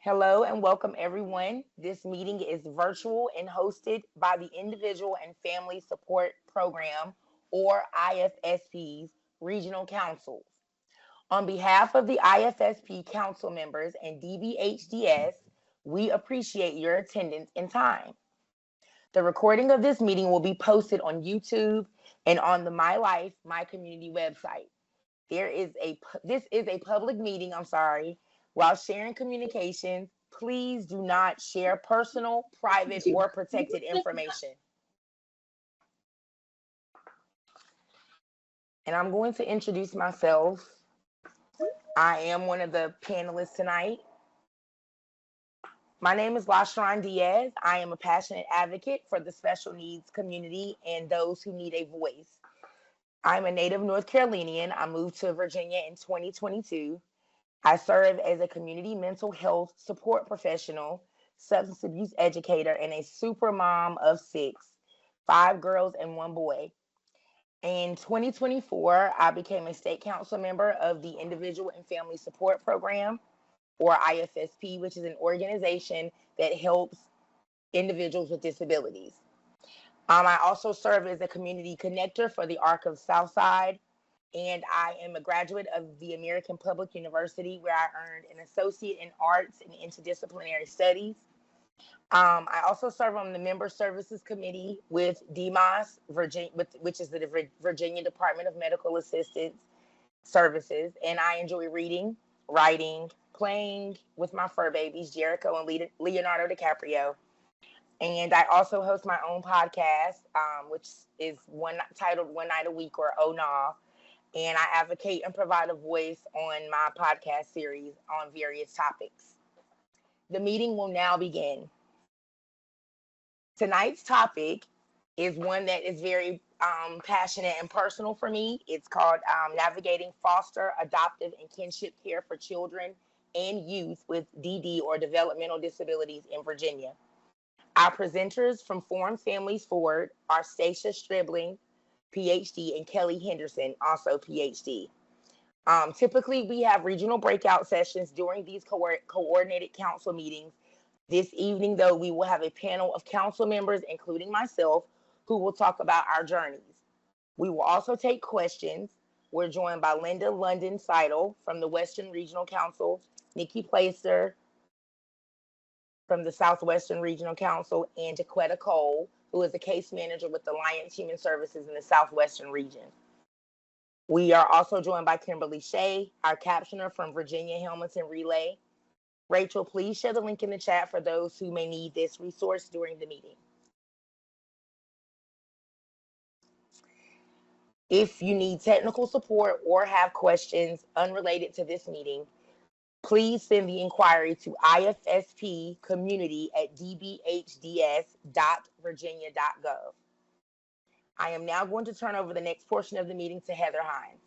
Hello and welcome everyone. This meeting is virtual and hosted by the Individual and Family Support Program, or IFSP's regional councils. On behalf of the IFSP council members and DBHDS, we appreciate your attendance and time. The recording of this meeting will be posted on YouTube and on the My Life, My Community website. This is a public meeting, While sharing communications, please do not share personal, private, or protected information. And I'm going to introduce myself. I am one of the panelists tonight. My name is LaSherron Diaz. I am a passionate advocate for the special needs community and those who need a voice. I'm a native North Carolinian. I moved to Virginia in 2022. I serve as a community mental health support professional, substance abuse educator, and a super mom of 6, 5 girls and 1 boy. In 2024, I became a state council member of the Individual and Family Support Program, or IFSP, which is an organization that helps individuals with disabilities. I also serve as a community connector for the ARC of Southside, and I am a graduate of the American Public University, where I earned an associate in arts and interdisciplinary studies. I also serve on the Member Services Committee with DMAS, which is the Virginia Department of Medical Assistance Services, and I enjoy reading, writing, playing with my fur babies, Jericho and Leonardo DiCaprio. And I also host my own podcast, which is titled One Night a Week, or Oh Nah. And I advocate and provide a voice on my podcast series on various topics. The meeting will now begin. Tonight's topic is one that is very passionate and personal for me. It's called Navigating Foster, Adoptive, and Kinship Care for Children and Youth with DD or Developmental Disabilities in Virginia. Our presenters from Forum Families Forward are Stacia Stribling, Ph.D., and Kelly Henderson, also Ph.D. Typically, we have regional breakout sessions during these coordinated council meetings. This evening, though, we will have a panel of council members, including myself, who will talk about our journeys. We will also take questions. We're joined by Lundin-Seidel from the Western Regional Council, Nikki Plaster from the Southwestern Regional Council, and Jacquetta, who is a case manager with Alliance Human Services in the Southwestern region. We are also joined by Kimberly Shea, our captioner from Virginia Helmington Relay. Rachel, please share the link in the chat for those who may need this resource during the meeting. If you need technical support or have questions unrelated to this meeting, please send the inquiry to ifspcommunity@dbhds.virginia.gov. I am now going to turn over the next portion of the meeting to Heather Hines.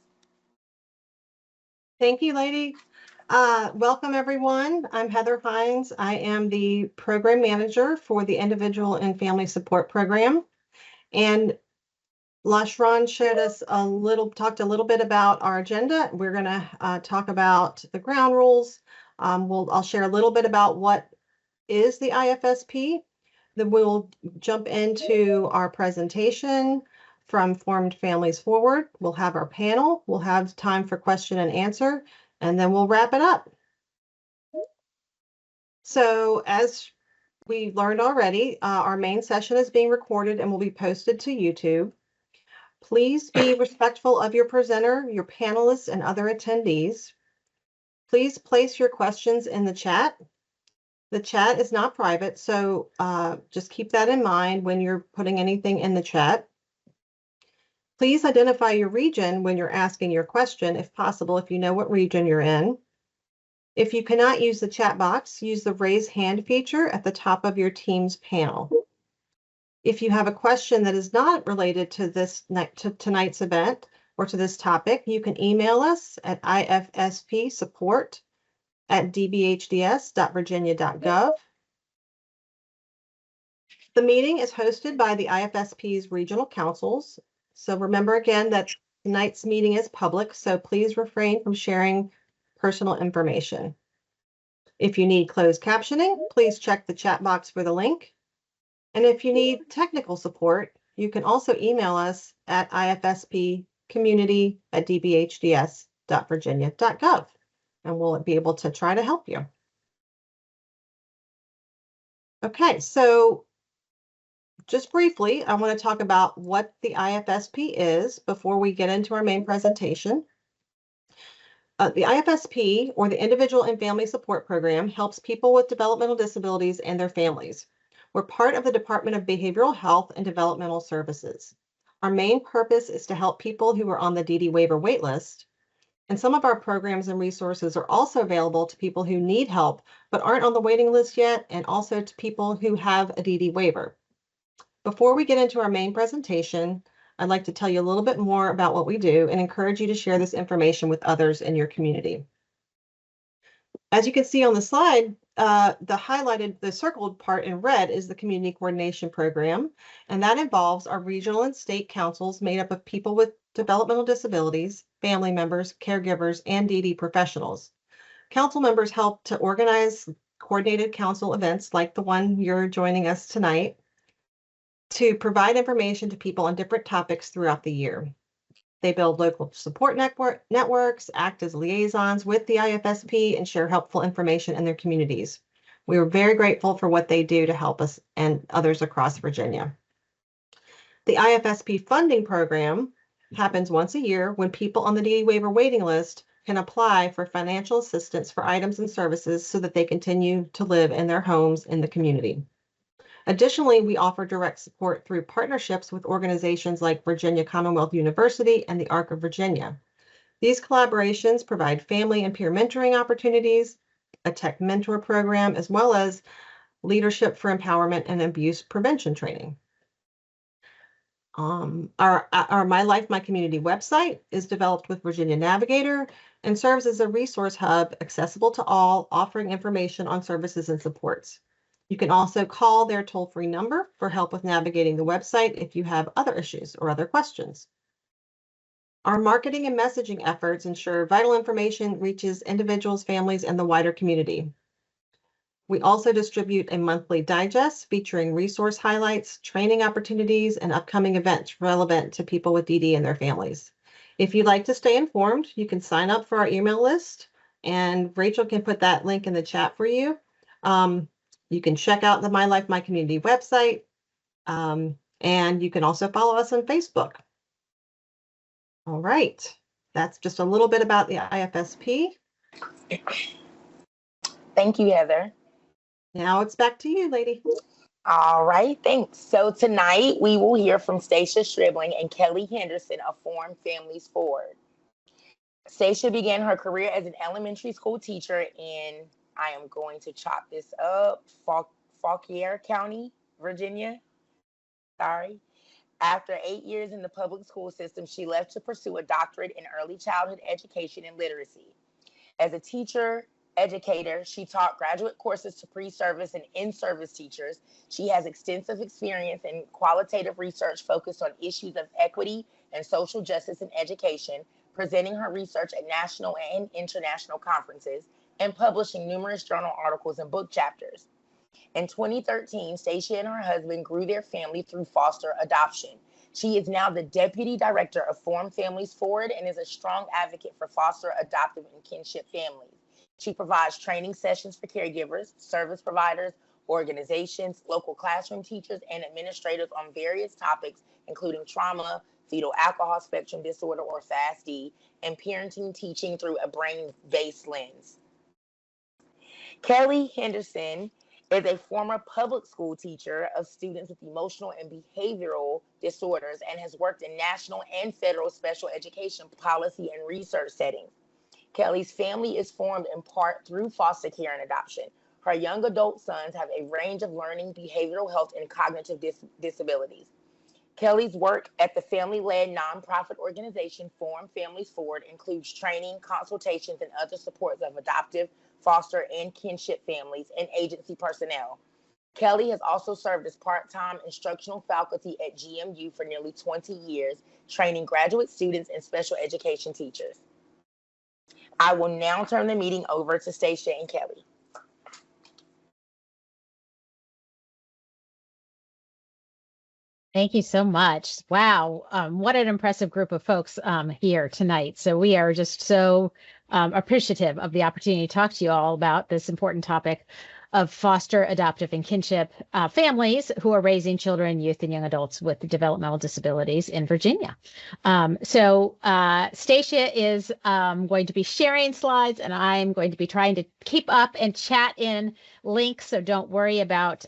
Thank you, lady. Welcome, everyone. I'm Heather Hines. I am the program manager for the Individual and Family Support Program. And LaSherron talked a little bit about our agenda. We're going to talk about the ground rules. I'll share a little bit about what is the IFSP. Then we'll jump into our presentation from Formed Families Forward. We'll have our panel. We'll have time for question and answer, and then we'll wrap it up. So as we learned already, our main session is being recorded and will be posted to YouTube. Please be respectful of your presenter, your panelists, and other attendees. Please place your questions in the chat. The chat is not private, so just keep that in mind when you're putting anything in the chat. Please identify your region when you're asking your question, if possible, if you know what region you're in. If you cannot use the chat box, use the raise hand feature at the top of your Teams panel. If you have a question that is not related to tonight's event or to this topic, you can email us at ifspsupport@dbhds.virginia.gov. The meeting is hosted by the IFSP's regional councils. So remember again that tonight's meeting is public, so please refrain from sharing personal information. If you need closed captioning, please check the chat box for the link. And if you need technical support, you can also email us at ifspcommunity@dbhds.virginia.gov, and we'll be able to try to help you. Okay, so just briefly, I want to talk about what the IFSP is before we get into our main presentation. The IFSP, or the Individual and Family Support Program, helps people with developmental disabilities and their families. We're part of the Department of Behavioral Health and Developmental Services. Our main purpose is to help people who are on the DD waiver waitlist, and some of our programs and resources are also available to people who need help but aren't on the waiting list yet, and also to people who have a DD waiver. Before we get into our main presentation, I'd like to tell you a little bit more about what we do and encourage you to share this information with others in your community. As you can see on the slide, the circled part in red is the Community Coordination Program, and that involves our regional and state councils made up of people with developmental disabilities, family members, caregivers, and DD professionals. Council members help to organize coordinated council events like the one you're joining us tonight, to provide information to people on different topics throughout the year. They build local support networks, act as liaisons with the IFSP, and share helpful information in their communities. We are very grateful for what they do to help us and others across Virginia. The IFSP funding program happens once a year when people on the DD waiver waiting list can apply for financial assistance for items and services so that they continue to live in their homes in the community. Additionally, we offer direct support through partnerships with organizations like Virginia Commonwealth University and the Arc of Virginia. These collaborations provide family and peer mentoring opportunities, a tech mentor program, as well as leadership for empowerment and abuse prevention training. Our My Life, My Community website is developed with Virginia Navigator and serves as a resource hub accessible to all, offering information on services and supports. You can also call their toll-free number for help with navigating the website if you have other issues or other questions. Our marketing and messaging efforts ensure vital information reaches individuals, families, and the wider community. We also distribute a monthly digest featuring resource highlights, training opportunities, and upcoming events relevant to people with DD and their families. If you'd like to stay informed, you can sign up for our email list, and Rachel can put that link in the chat for you. You can check out the My Life, My Community website, and you can also follow us on Facebook. All right, that's just a little bit about the IFSP. Thank you, Heather. Now it's back to you, lady. All right, thanks. So tonight we will hear from Stacia Stribling and Kelly Henderson of Forum Families Forward. Stacia began her career as an elementary school teacher in, I am going to chop this up, Fauquier County, Virginia. Sorry. After 8 years in the public school system, she left to pursue a doctorate in early childhood education and literacy. As a teacher, educator, she taught graduate courses to pre-service and in-service teachers. She has extensive experience in qualitative research focused on issues of equity and social justice in education, presenting her research at national and international conferences, and publishing numerous journal articles and book chapters. In 2013, Stacia and her husband grew their family through foster adoption. She is now the Deputy Director of Forum Families Forward and is a strong advocate for foster, adoptive, and kinship families. She provides training sessions for caregivers, service providers, organizations, local classroom teachers, and administrators on various topics, including trauma, fetal alcohol spectrum disorder, or FASD, and parenting teaching through a brain-based lens. Kelly Henderson is a former public school teacher of students with emotional and behavioral disorders and has worked in national and federal special education policy and research settings. Kelly's family is formed in part through foster care and adoption. Her young adult sons have a range of learning, behavioral health, and cognitive disabilities. Kelly's work at the family-led nonprofit organization Forum Families Forward includes training, consultations, and other supports of adoptive, foster, and kinship families and agency personnel. Kelly has also served as part-time instructional faculty at GMU for nearly 20 years, training graduate students and special education teachers. I will now turn the meeting over to Stacia and Kelly. Thank you so much. Wow. What an impressive group of folks here tonight. So we are just so appreciative of the opportunity to talk to you all about this important topic of foster, adoptive, and kinship families who are raising children, youth, and young adults with developmental disabilities in Virginia. Stacia is going to be sharing slides, and I'm going to be trying to keep up and chat in links. So don't worry about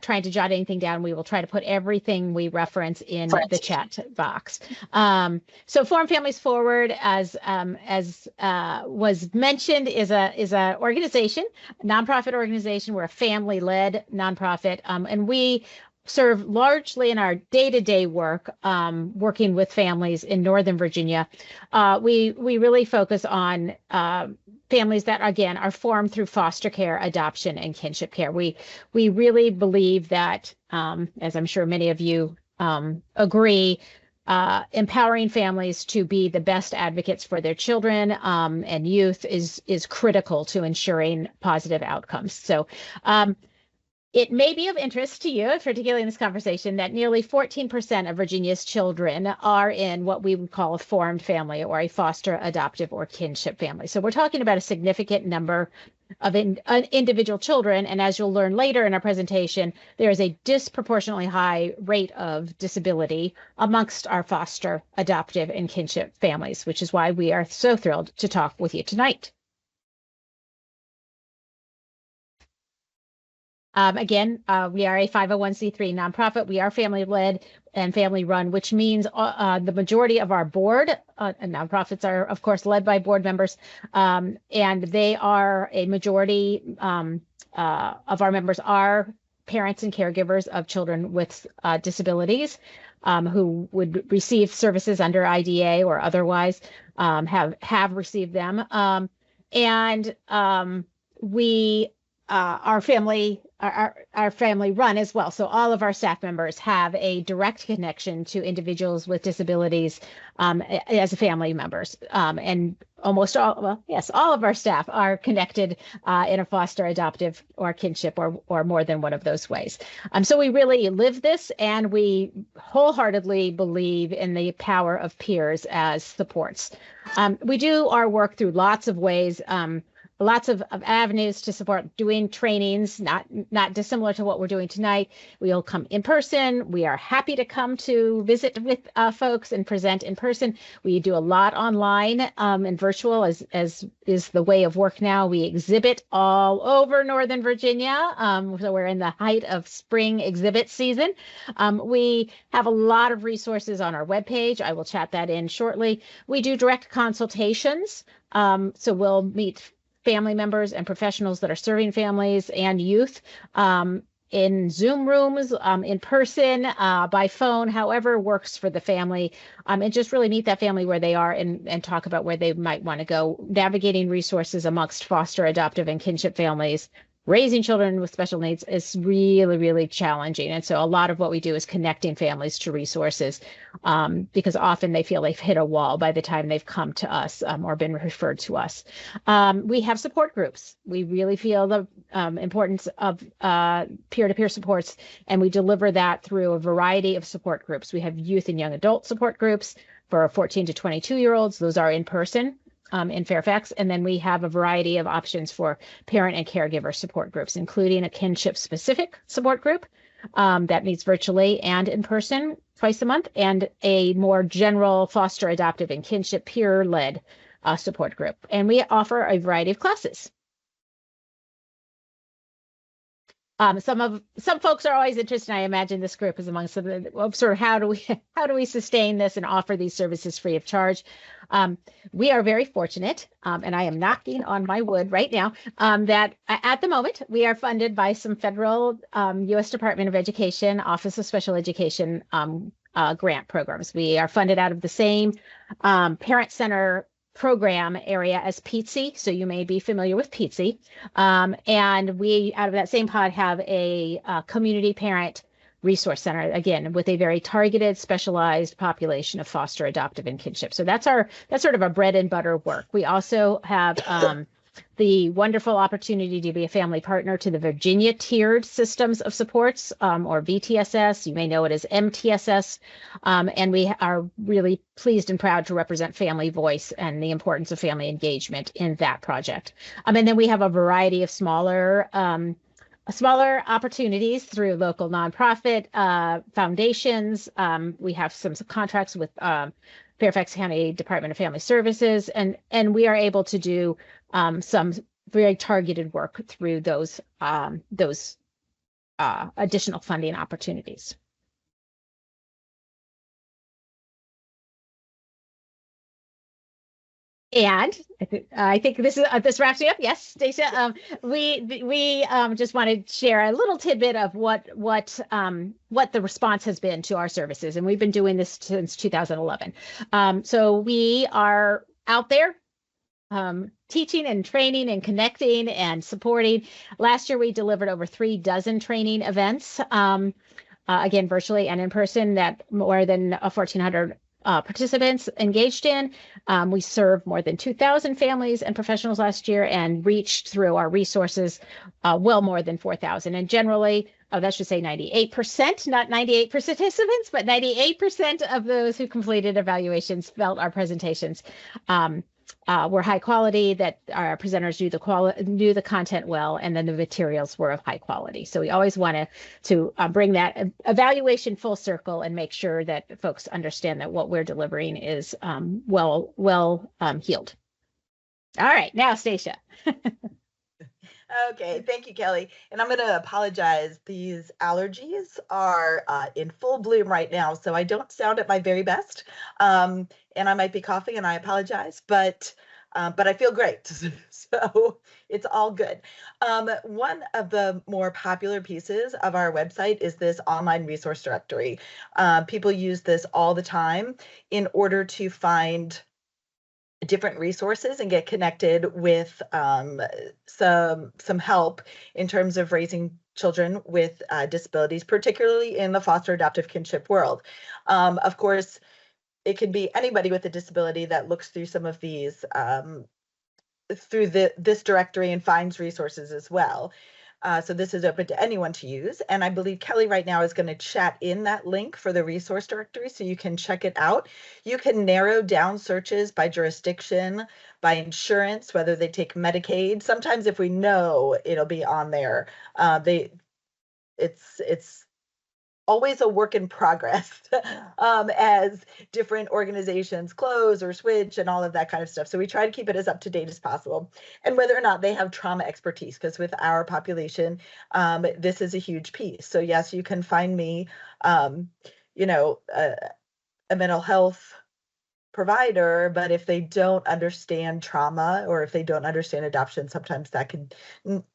trying to jot anything down. We will try to put everything we reference in the chat box. So Forum Families Forward, as was mentioned, is a organization, a nonprofit organization. We're a family-led nonprofit, and we serve largely in our day-to-day work, working with families in Northern Virginia. We really focus on families that, again, are formed through foster care, adoption, and kinship care. We really believe that, as I'm sure many of you agree, empowering families to be the best advocates for their children and youth is critical to ensuring positive outcomes. So it may be of interest to you, particularly in this conversation, that nearly 14% of Virginia's children are in what we would call a formed family or a foster, adoptive, or kinship family. So we're talking about a significant number of individual children. And as you'll learn later in our presentation, there is a disproportionately high rate of disability amongst our foster, adoptive, and kinship families, which is why we are so thrilled to talk with you tonight. Again, we are a 501c3 nonprofit. We are family-led and family-run, which means the majority of our board, and nonprofits are, of course, led by board members, and they are a majority of our members are parents and caregivers of children with disabilities who would receive services under IDA or otherwise have received them. Our family run as well. So all of our staff members have a direct connection to individuals with disabilities as family members. And almost all, well, yes, all of our staff are connected in a foster, adoptive, or kinship, or more than one of those ways. So we really live this, and we wholeheartedly believe in the power of peers as supports. We do our work through lots of ways. Lots of avenues to support doing trainings, not dissimilar to what we're doing tonight. We'll come in person. We are happy to come to visit with folks and present in person. We do a lot online and virtual, as is the way of work now. We exhibit all over Northern Virginia. So we're in the height of spring exhibit season. We have a lot of resources on our webpage. I will chat that in shortly. We do direct consultations. So we'll meet family members and professionals that are serving families and youth in Zoom rooms, in person, by phone, however works for the family, and just really meet that family where they are and talk about where they might want to go. Navigating resources amongst foster, adoptive, and kinship families, raising children with special needs is really, really challenging. And so a lot of what we do is connecting families to resources because often they feel they've hit a wall by the time they've come to us or been referred to us. We have support groups. We really feel the importance of peer-to-peer supports, and we deliver that through a variety of support groups. We have youth and young adult support groups for 14 to 22-year-olds. Those are in person. In Fairfax. And then we have a variety of options for parent and caregiver support groups, including a kinship specific support group that meets virtually and in person twice a month, and a more general foster, adoptive, and kinship peer-led support group. And we offer a variety of classes. Some folks are always interested, and I imagine this group is among some of the sort of how do we sustain this and offer these services free of charge. We are very fortunate, and I am knocking on my wood right now, that at the moment we are funded by some federal U.S. Department of Education, Office of Special Education grant programs. We are funded out of the same Parent Center program area as PTSI, so you may be familiar with PTSI. And we, out of that same pod, have a community parent resource center, again, with a very targeted, specialized population of foster, adoptive, and kinship. So that's sort of our bread and butter work. We also have the wonderful opportunity to be a family partner to the Virginia Tiered Systems of Supports, or VTSS. You may know it as MTSS. And we are really pleased and proud to represent family voice and the importance of family engagement in that project. And then we have a variety of smaller opportunities through local nonprofit foundations. We have some contracts with Fairfax County Department of Family Services, and we are able to do some very targeted work through those additional funding opportunities. And I think this wraps me up. Yes, Stacia. We just want to share a little tidbit of what the response has been to our services, and we've been doing this since 2011. So we are out there teaching and training and connecting and supporting. Last year, we delivered over 36 training events, again, virtually and in person, that more than 1,400 participants engaged in. We served more than 2,000 families and professionals last year and reached through our resources well more than 4,000. And generally, that should say 98%, not 98 participants, but 98% of those who completed evaluations felt our presentations were high quality, that our presenters knew the content well, and then the materials were of high quality. So we always want to bring that evaluation full circle and make sure that folks understand that what we're delivering is well healed. All right, now Stacia. Okay, thank you, Kelly. And I'm going to apologize. These allergies are in full bloom right now, so I don't sound at my very best. And I might be coughing, and I apologize, but I feel great, so it's all good. One of the more popular pieces of our website is this online resource directory. People use this all the time in order to find different resources and get connected with some help in terms of raising children with disabilities, particularly in the foster adoptive kinship world. Of course, it can be anybody with a disability that looks through some of these through this directory and finds resources as well. So this is open to anyone to use. And I believe Kelly right now is going to chat in that link for the resource directory so you can check it out. You can narrow down searches by jurisdiction, by insurance, whether they take Medicaid. Sometimes if we know, it'll be on there. It's always a work in progress as different organizations close or switch and all of that kind of stuff. So we try to keep it as up to date as possible. And whether or not they have trauma expertise, because with our population, this is a huge piece. So yes, you can find me, a mental health provider, but if they don't understand trauma or if they don't understand adoption, sometimes that can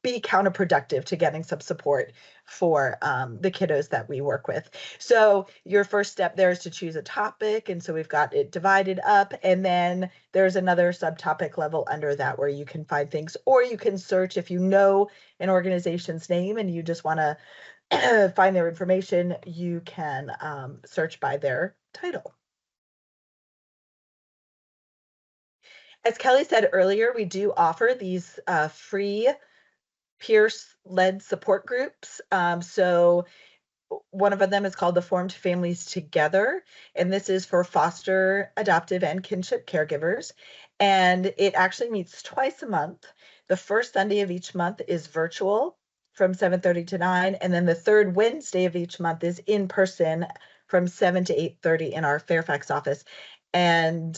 be counterproductive to getting some support for the kiddos that we work with. So your first step there is to choose a topic. And so we've got it divided up, and then there's another subtopic level under that where you can find things, or you can search if you know an organization's name and you just want to find their information, you can search by their title. As Kelly said earlier, we do offer these free peer-led support groups. So one of them is called the Formed Families Together, and this is for foster, adoptive, and kinship caregivers. And it actually meets twice a month. The first Sunday of each month is virtual from 7:30 to 9, and then the third Wednesday of each month is in person from 7 to 8:30 in our Fairfax office. And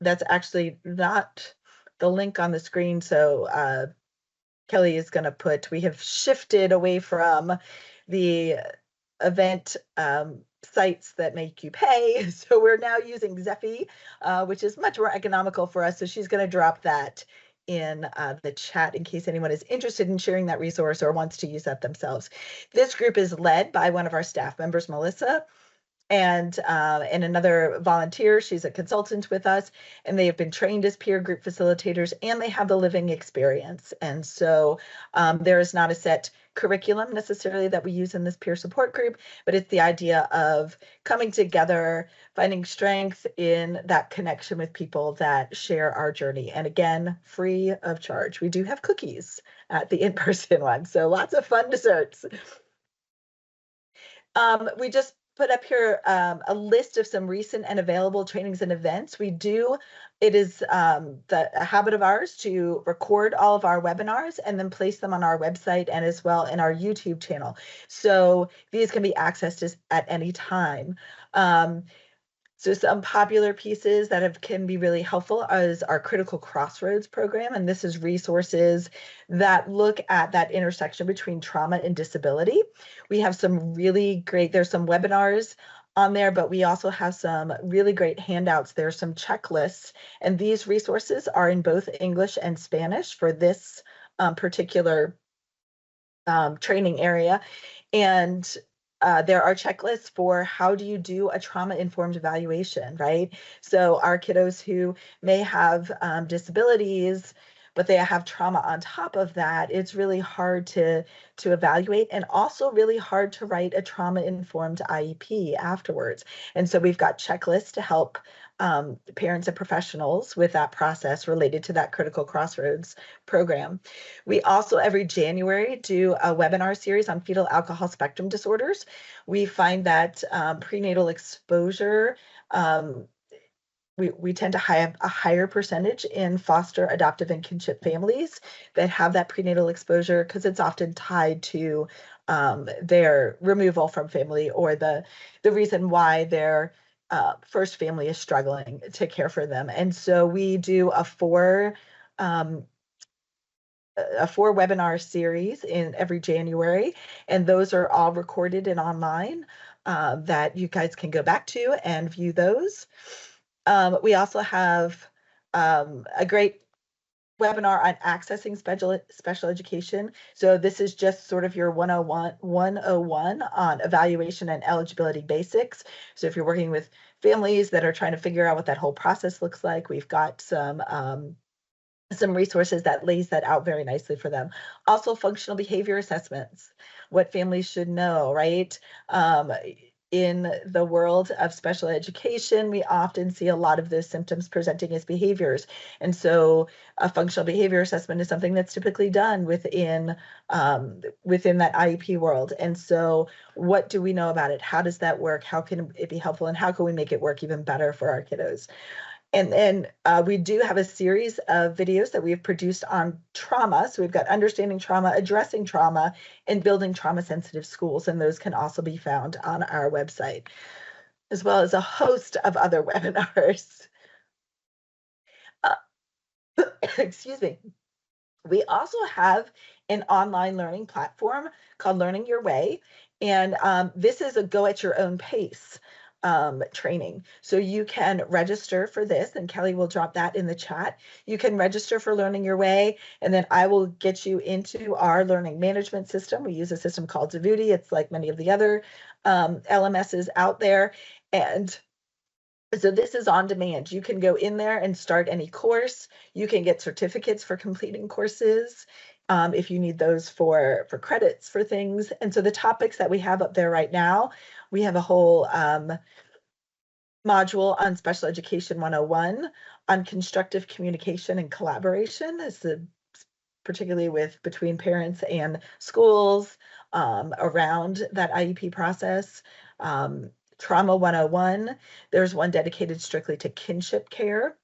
that's actually not the link on the screen. So Kelly is going to put, we have shifted away from the event sites that make you pay. So we're now using Zephy, which is much more economical for us. So she's going to drop that in the chat in case anyone is interested in sharing that resource or wants to use that themselves. This group is led by one of our staff members, Melissa. and another volunteer. She's a consultant with us, and they have been trained as peer group facilitators, and they have the living experience. And so there is not a set curriculum necessarily that we use in this peer support group, but it's the idea of coming together, finding strength in that connection with people that share our journey. And again, free of charge. We do have cookies at the in-person one, so lots of fun desserts. We just put up here a list of some recent and available trainings and events. It is a habit of ours to record all of our webinars and then place them on our website and as well in our YouTube channel. So these can be accessed at any time. So some popular pieces that can be really helpful is our Critical Crossroads program. And this is resources that look at that intersection between trauma and disability. We have some really great, there's some webinars on there, but we also have some really great handouts. There's some checklists, and these resources are in both English and Spanish for this particular training area. And there are checklists for how do you do a trauma-informed evaluation, right? So our kiddos who may have disabilities, but they have trauma on top of that, it's really hard to evaluate, and also really hard to write a trauma-informed IEP afterwards. And so we've got checklists to help parents and professionals with that process related to that Critical Crossroads program. We also every January do a webinar series on fetal alcohol spectrum disorders. We find that prenatal exposure, we tend to have a higher percentage in foster, adoptive, and kinship families that have that prenatal exposure because it's often tied to their removal from family or the reason why their first family is struggling to care for them. And so we do a four webinar series in every January, and those are all recorded and online that you guys can go back to and view those. We also have a great webinar on accessing special education. So this is just sort of your 101 on evaluation and eligibility basics. So if you're working with families that are trying to figure out what that whole process looks like, we've got some resources that lays that out very nicely for them. Also, functional behavior assessments, what families should know, right? In the world of special education, we often see a lot of those symptoms presenting as behaviors. And so a functional behavior assessment is something that's typically done within that IEP world. And so what do we know about it? How does that work? How can it be helpful? And how can we make it work even better for our kiddos? And then we do have a series of videos that we've produced on trauma. So we've got understanding trauma, addressing trauma, and building trauma-sensitive schools. And those can also be found on our website, as well as a host of other webinars. Excuse me. We also have an online learning platform called Learning Your Way. And this is a go at your own pace training. So you can register for this, and Kelly will drop that in the chat. You can register for Learning Your Way, and then I will get you into our learning management system. We use a system called Devuti. It's like many of the other LMSs out there. And so this is on demand. You can go in there and start any course. You can get certificates for completing courses if you need those for credits for things. And so the topics that we have up there right now, we have a whole module on Special Education 101 on constructive communication and collaboration, particularly between parents and schools around that IEP process. Trauma 101, there's one dedicated strictly to kinship care.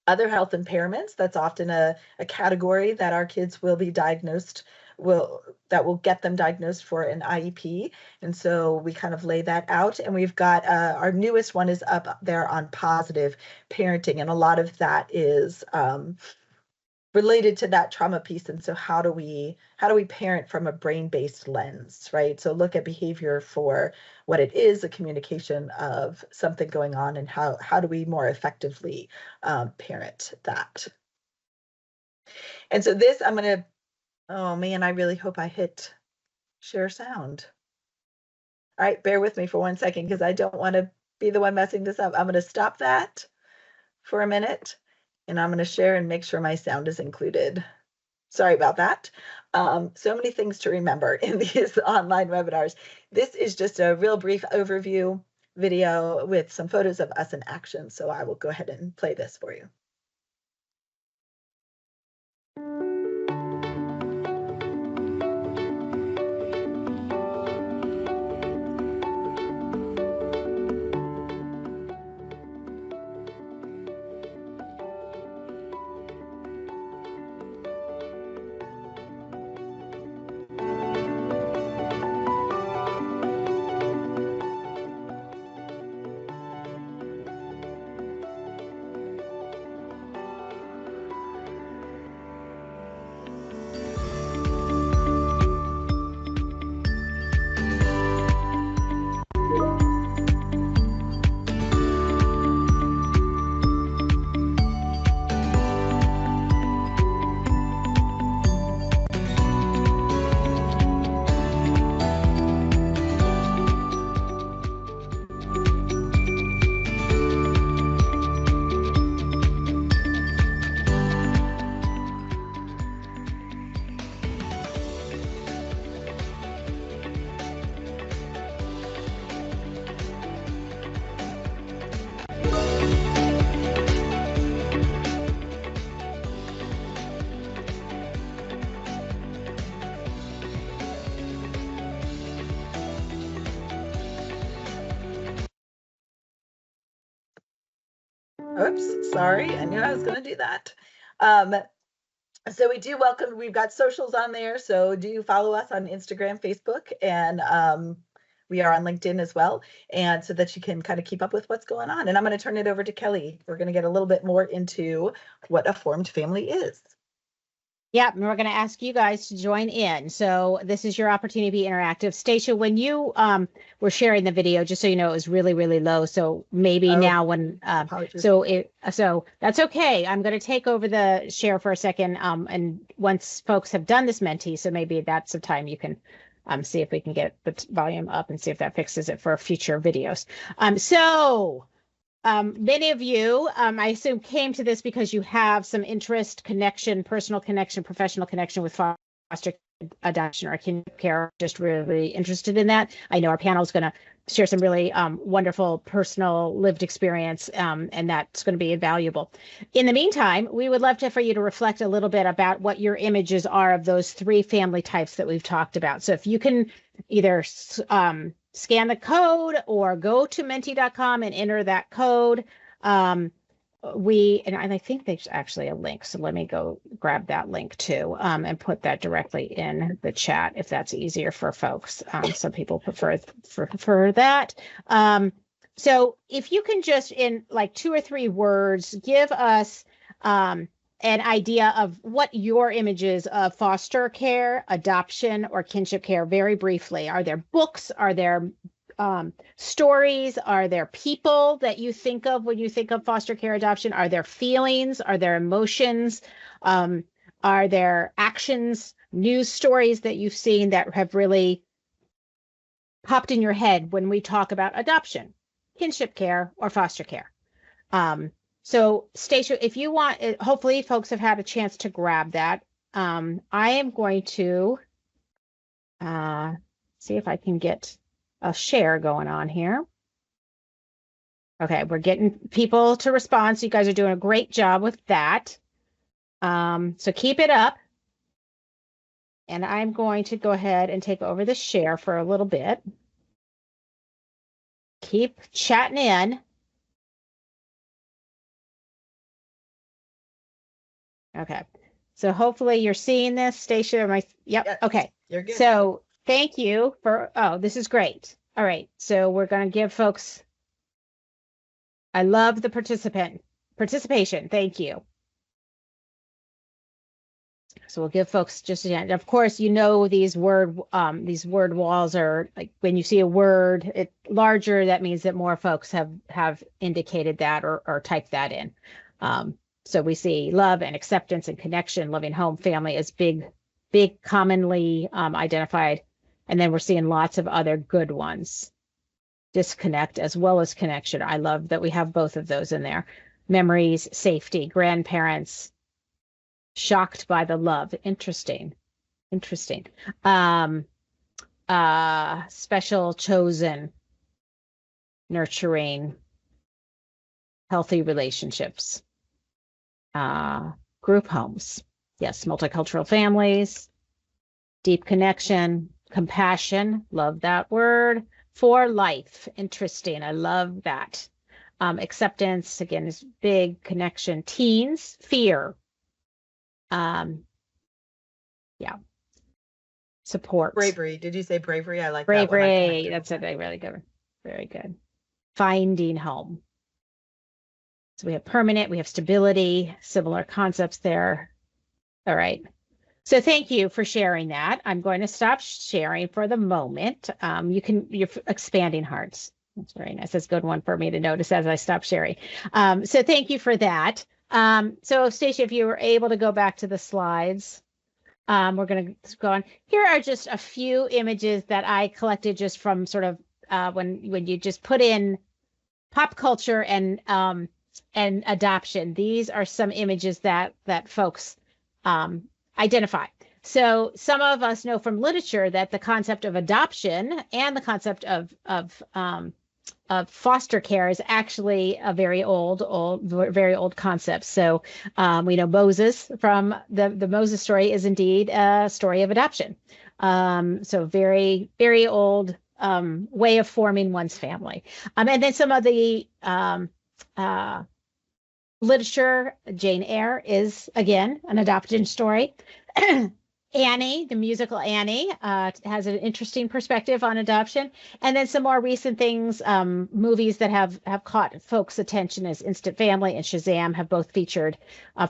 Other health impairments, that's often a category that our kids will be diagnosed, that will get them diagnosed for an IEP. And so we kind of lay that out. And we've got our newest one is up there on positive parenting. And a lot of that is related to that trauma piece. And so how do we parent from a brain-based lens, right? So look at behavior for what it is, a communication of something going on, and how do we more effectively parent that. And so this, I'm going to, oh man, I really hope I hit share sound. All right, bear with me for 1 second because I don't want to be the one messing this up. I'm going to stop that for a minute, and I'm going to share and make sure my sound is included. Sorry about that. So many things to remember in these online webinars. This is just a real brief overview video with some photos of us in action. So I will go ahead and play this for you. Oops, sorry, I knew I was going to do that. So we do welcome, we've got socials on there, so do follow us on Instagram, Facebook, and we are on LinkedIn as well, and so that you can kind of keep up with what's going on. And I'm going to turn it over to Kelly. We're going to get a little bit more into what a formed family is. Yeah, and we're going to ask you guys to join in. So this is your opportunity to be interactive. Stacia, when you were sharing the video, just so you know, it was really, really low. So maybe now when, so that's okay. I'm going to take over the share for a second. And once folks have done this Menti, so maybe that's the time you can see if we can get the volume up and see if that fixes it for future videos. Many of you, I assume, came to this because you have some interest, connection, personal connection, professional connection with foster adoption or kinship care, just really interested in that. I know our panel is going to share some really wonderful personal lived experience, and that's going to be invaluable. In the meantime, we would love for you to reflect a little bit about what your images are of those three family types that we've talked about. So if you can either scan the code or go to menti.com and enter that code. And I think there's actually a link. So let me go grab that link too, and put that directly in the chat if that's easier for folks. Some people prefer that. So if you can just in like 2 or 3 words, give us an idea of what your images of foster care, adoption, or kinship care, very briefly. Are there books? Are there stories? Are there people that you think of when you think of foster care adoption? Are there feelings? Are there emotions? Are there actions, news stories that you've seen that have really popped in your head when we talk about adoption, kinship care, or foster care? So Stacia, if you want, hopefully folks have had a chance to grab that. I am going to see if I can get a share going on here. Okay, we're getting people to respond. So you guys are doing a great job with that. So keep it up. And I'm going to go ahead and take over the share for a little bit. Keep chatting in. Okay, so hopefully you're seeing this, Stacia. Yep. Okay. You're good. So thank you for, this is great. All right, so we're going to give folks, I love the participation. Thank you. So we'll give folks just a, of course, you know, these word walls are like when you see a word larger, that means that more folks have indicated that or typed that in. So we see love and acceptance and connection, loving home, family as big commonly identified And then we're seeing lots of other good ones. Disconnect as well as connection. I love that we have both of those in there. Memories, safety, grandparents, shocked by the love. Interesting. Special, chosen, nurturing, healthy relationships, group homes. Yes, multicultural families, deep connection, compassion. Love that word. For life. Interesting. I love that. Acceptance, again, is big. Connection. Teens, fear. Yeah. Support. Bravery. Did you say bravery? I like bravery. That one. That's a really good. Very good. Finding home. So we have permanent, we have stability, similar concepts there. All right. So thank you for sharing that. I'm going to stop sharing for the moment. You're expanding hearts. That's very nice. That's a good one for me to notice as I stop sharing. So thank you for that. So Stacia, if you were able to go back to the slides, we're going to go on. Here are just a few images that I collected just from sort of when you just put in pop culture and adoption. These are some images that folks identify. So some of us know from literature that the concept of adoption and the concept of foster care is actually a very old concept. So we know Moses from the Moses story is indeed a story of adoption. So very, very old way of forming one's family. And then some of the literature, Jane Eyre is, again, an adoption story. Annie, the musical Annie, has an interesting perspective on adoption. And then some more recent things, movies that have caught folks' attention as Instant Family and Shazam have both featured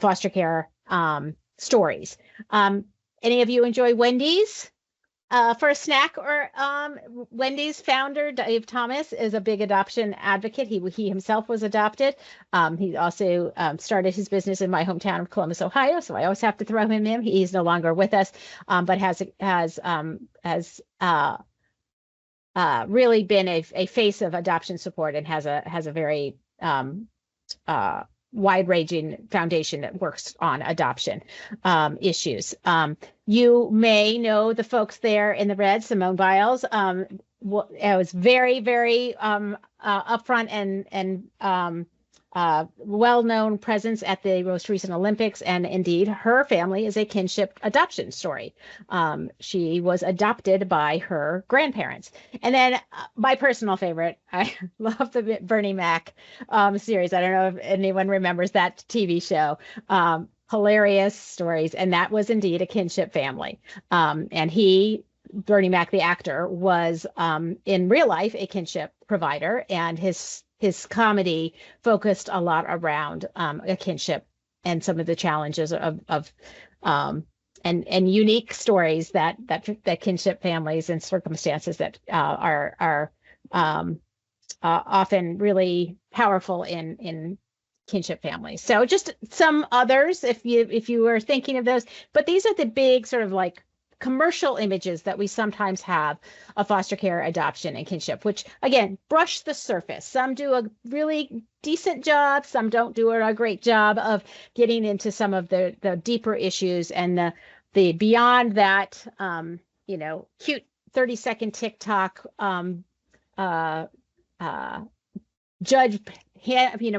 foster care stories. Any of you enjoy Wendy's for a snack? Or Wendy's founder, Dave Thomas, is a big adoption advocate. He himself was adopted. He also started his business in my hometown of Columbus, Ohio. So I always have to throw him in. He's no longer with us, but has really been a face of adoption support and has a very wide-ranging foundation that works on adoption issues. You may know the folks there in the red, Simone Biles. It was very, very upfront and well-known presence at the most recent Olympics. And indeed, her family is a kinship adoption story. She was adopted by her grandparents. And then my personal favorite, I love the Bernie Mac series. I don't know if anyone remembers that TV show. Hilarious stories. And that was indeed a kinship family. And Bernie Mac, the actor, was in real life a kinship provider, and his comedy focused a lot around a kinship and some of the challenges of and unique stories that kinship families and circumstances that are often really powerful in kinship families. So just some others, if you were thinking of those, but these are the big sort of like commercial images that we sometimes have of foster care, adoption, and kinship, which again, brush the surface. Some do a really decent job, some don't do a great job of getting into some of the deeper issues and the beyond that, cute 30-second TikTok judge,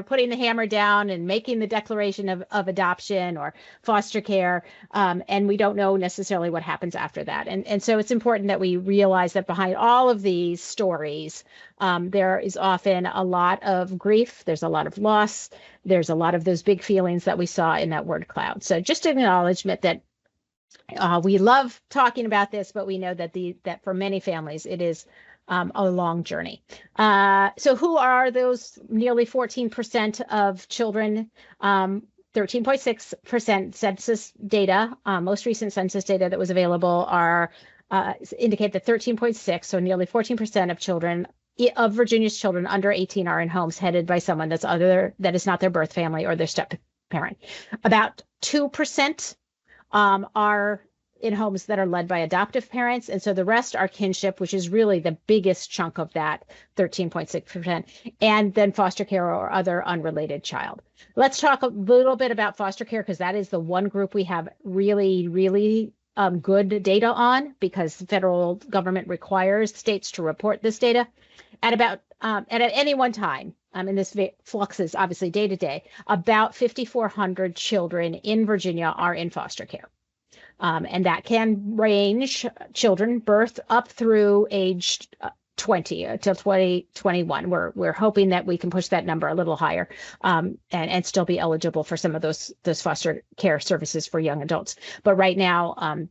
putting the hammer down and making the declaration of adoption or foster care. And we don't know necessarily what happens after that. And so it's important that we realize that behind all of these stories, there is often a lot of grief. There's a lot of loss. There's a lot of those big feelings that we saw in that word cloud. So just an acknowledgement that we love talking about this, but we know that for many families, it is a long journey. So who are those nearly 14% of children? 13.6% census data, most recent census data that was available indicate that 13.6, so nearly 14% of children, of Virginia's children under 18 are in homes headed by someone that is not their birth family or their step parent. About 2% are in homes that are led by adoptive parents. And so the rest are kinship, which is really the biggest chunk of that 13.6%, and then foster care or other unrelated child. Let's talk a little bit about foster care, because that is the one group we have really, really good data on, because the federal government requires states to report this data. At any one time, and this fluxes obviously day to day, about 5,400 children in Virginia are in foster care. And that can range children birth up through age 20 till 2021. We're hoping that we can push that number a little higher, and still be eligible for some of those foster care services for young adults. But right now,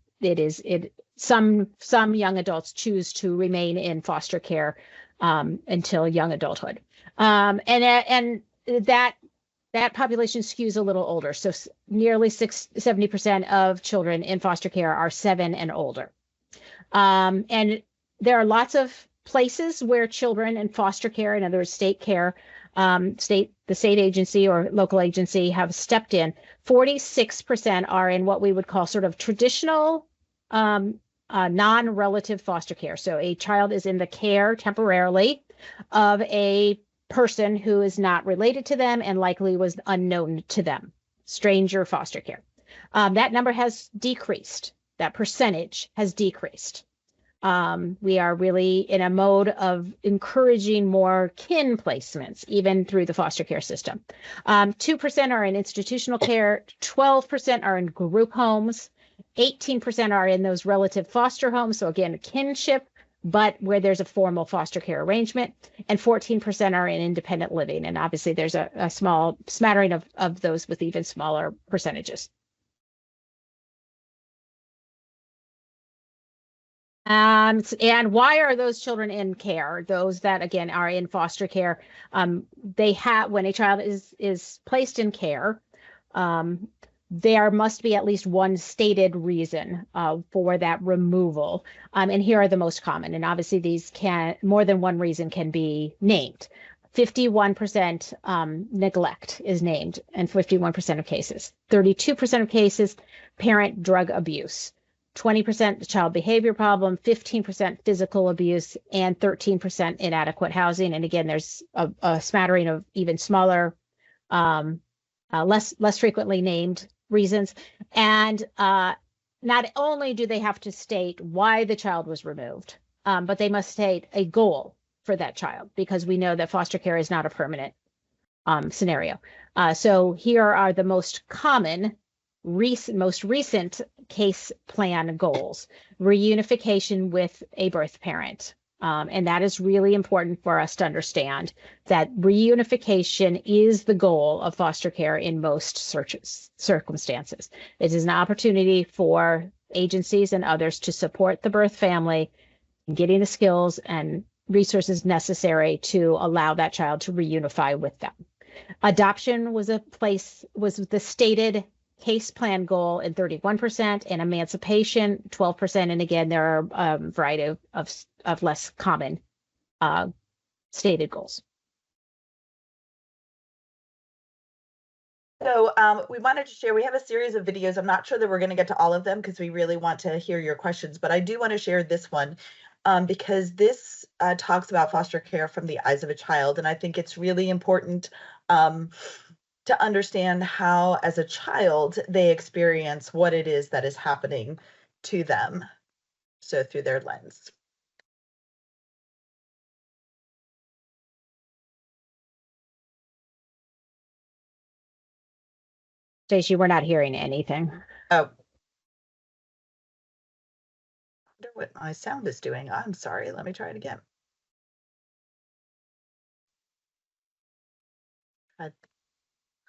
some young adults choose to remain in foster care until young adulthood, and that population skews a little older. So nearly 70% of children in foster care are 7 and older. And there are lots of places where children in foster care, in other words, state care, the state agency or local agency have stepped in. 46% are in what we would call sort of traditional non-relative foster care. So a child is in the care temporarily of a person who is not related to them and likely was unknown to them, stranger foster care. That number has decreased. That percentage has decreased. We are really in a mode of encouraging more kin placements, even through the foster care system. 2% are in institutional care, 12% are in group homes, 18% are in those relative foster homes. So again, kinship, but where there's a formal foster care arrangement, and 14% are in independent living. And obviously there's a small smattering of those with even smaller percentages. And why are those children in care? Those that, again, are in foster care, they have, when a child is placed in care, there must be at least one stated reason for that removal. And here are the most common. And obviously these more than one reason can be named. 51% neglect is named in 51% of cases. 32% of cases, parent drug abuse. 20% child behavior problem, 15% physical abuse, and 13% inadequate housing. And again, there's a smattering of even smaller, less frequently named reasons. And not only do they have to state why the child was removed, but they must state a goal for that child, because we know that foster care is not a permanent scenario. So here are the most common, most recent case plan goals: reunification with a birth parent. And that is really important for us to understand, that reunification is the goal of foster care in most circumstances. It is an opportunity for agencies and others to support the birth family in getting the skills and resources necessary to allow that child to reunify with them. Adoption was the stated case plan goal in 31%, and emancipation 12%. And again, there are a variety of less common stated goals. So we wanted to share, we have a series of videos. I'm not sure that we're going to get to all of them because we really want to hear your questions, but I do want to share this one because this talks about foster care from the eyes of a child. And I think it's really important to understand how, as a child, they experience what it is that is happening to them. So through their lens. Stacia, we're not hearing anything. Oh. I wonder what my sound is doing. I'm sorry. Let me try it again.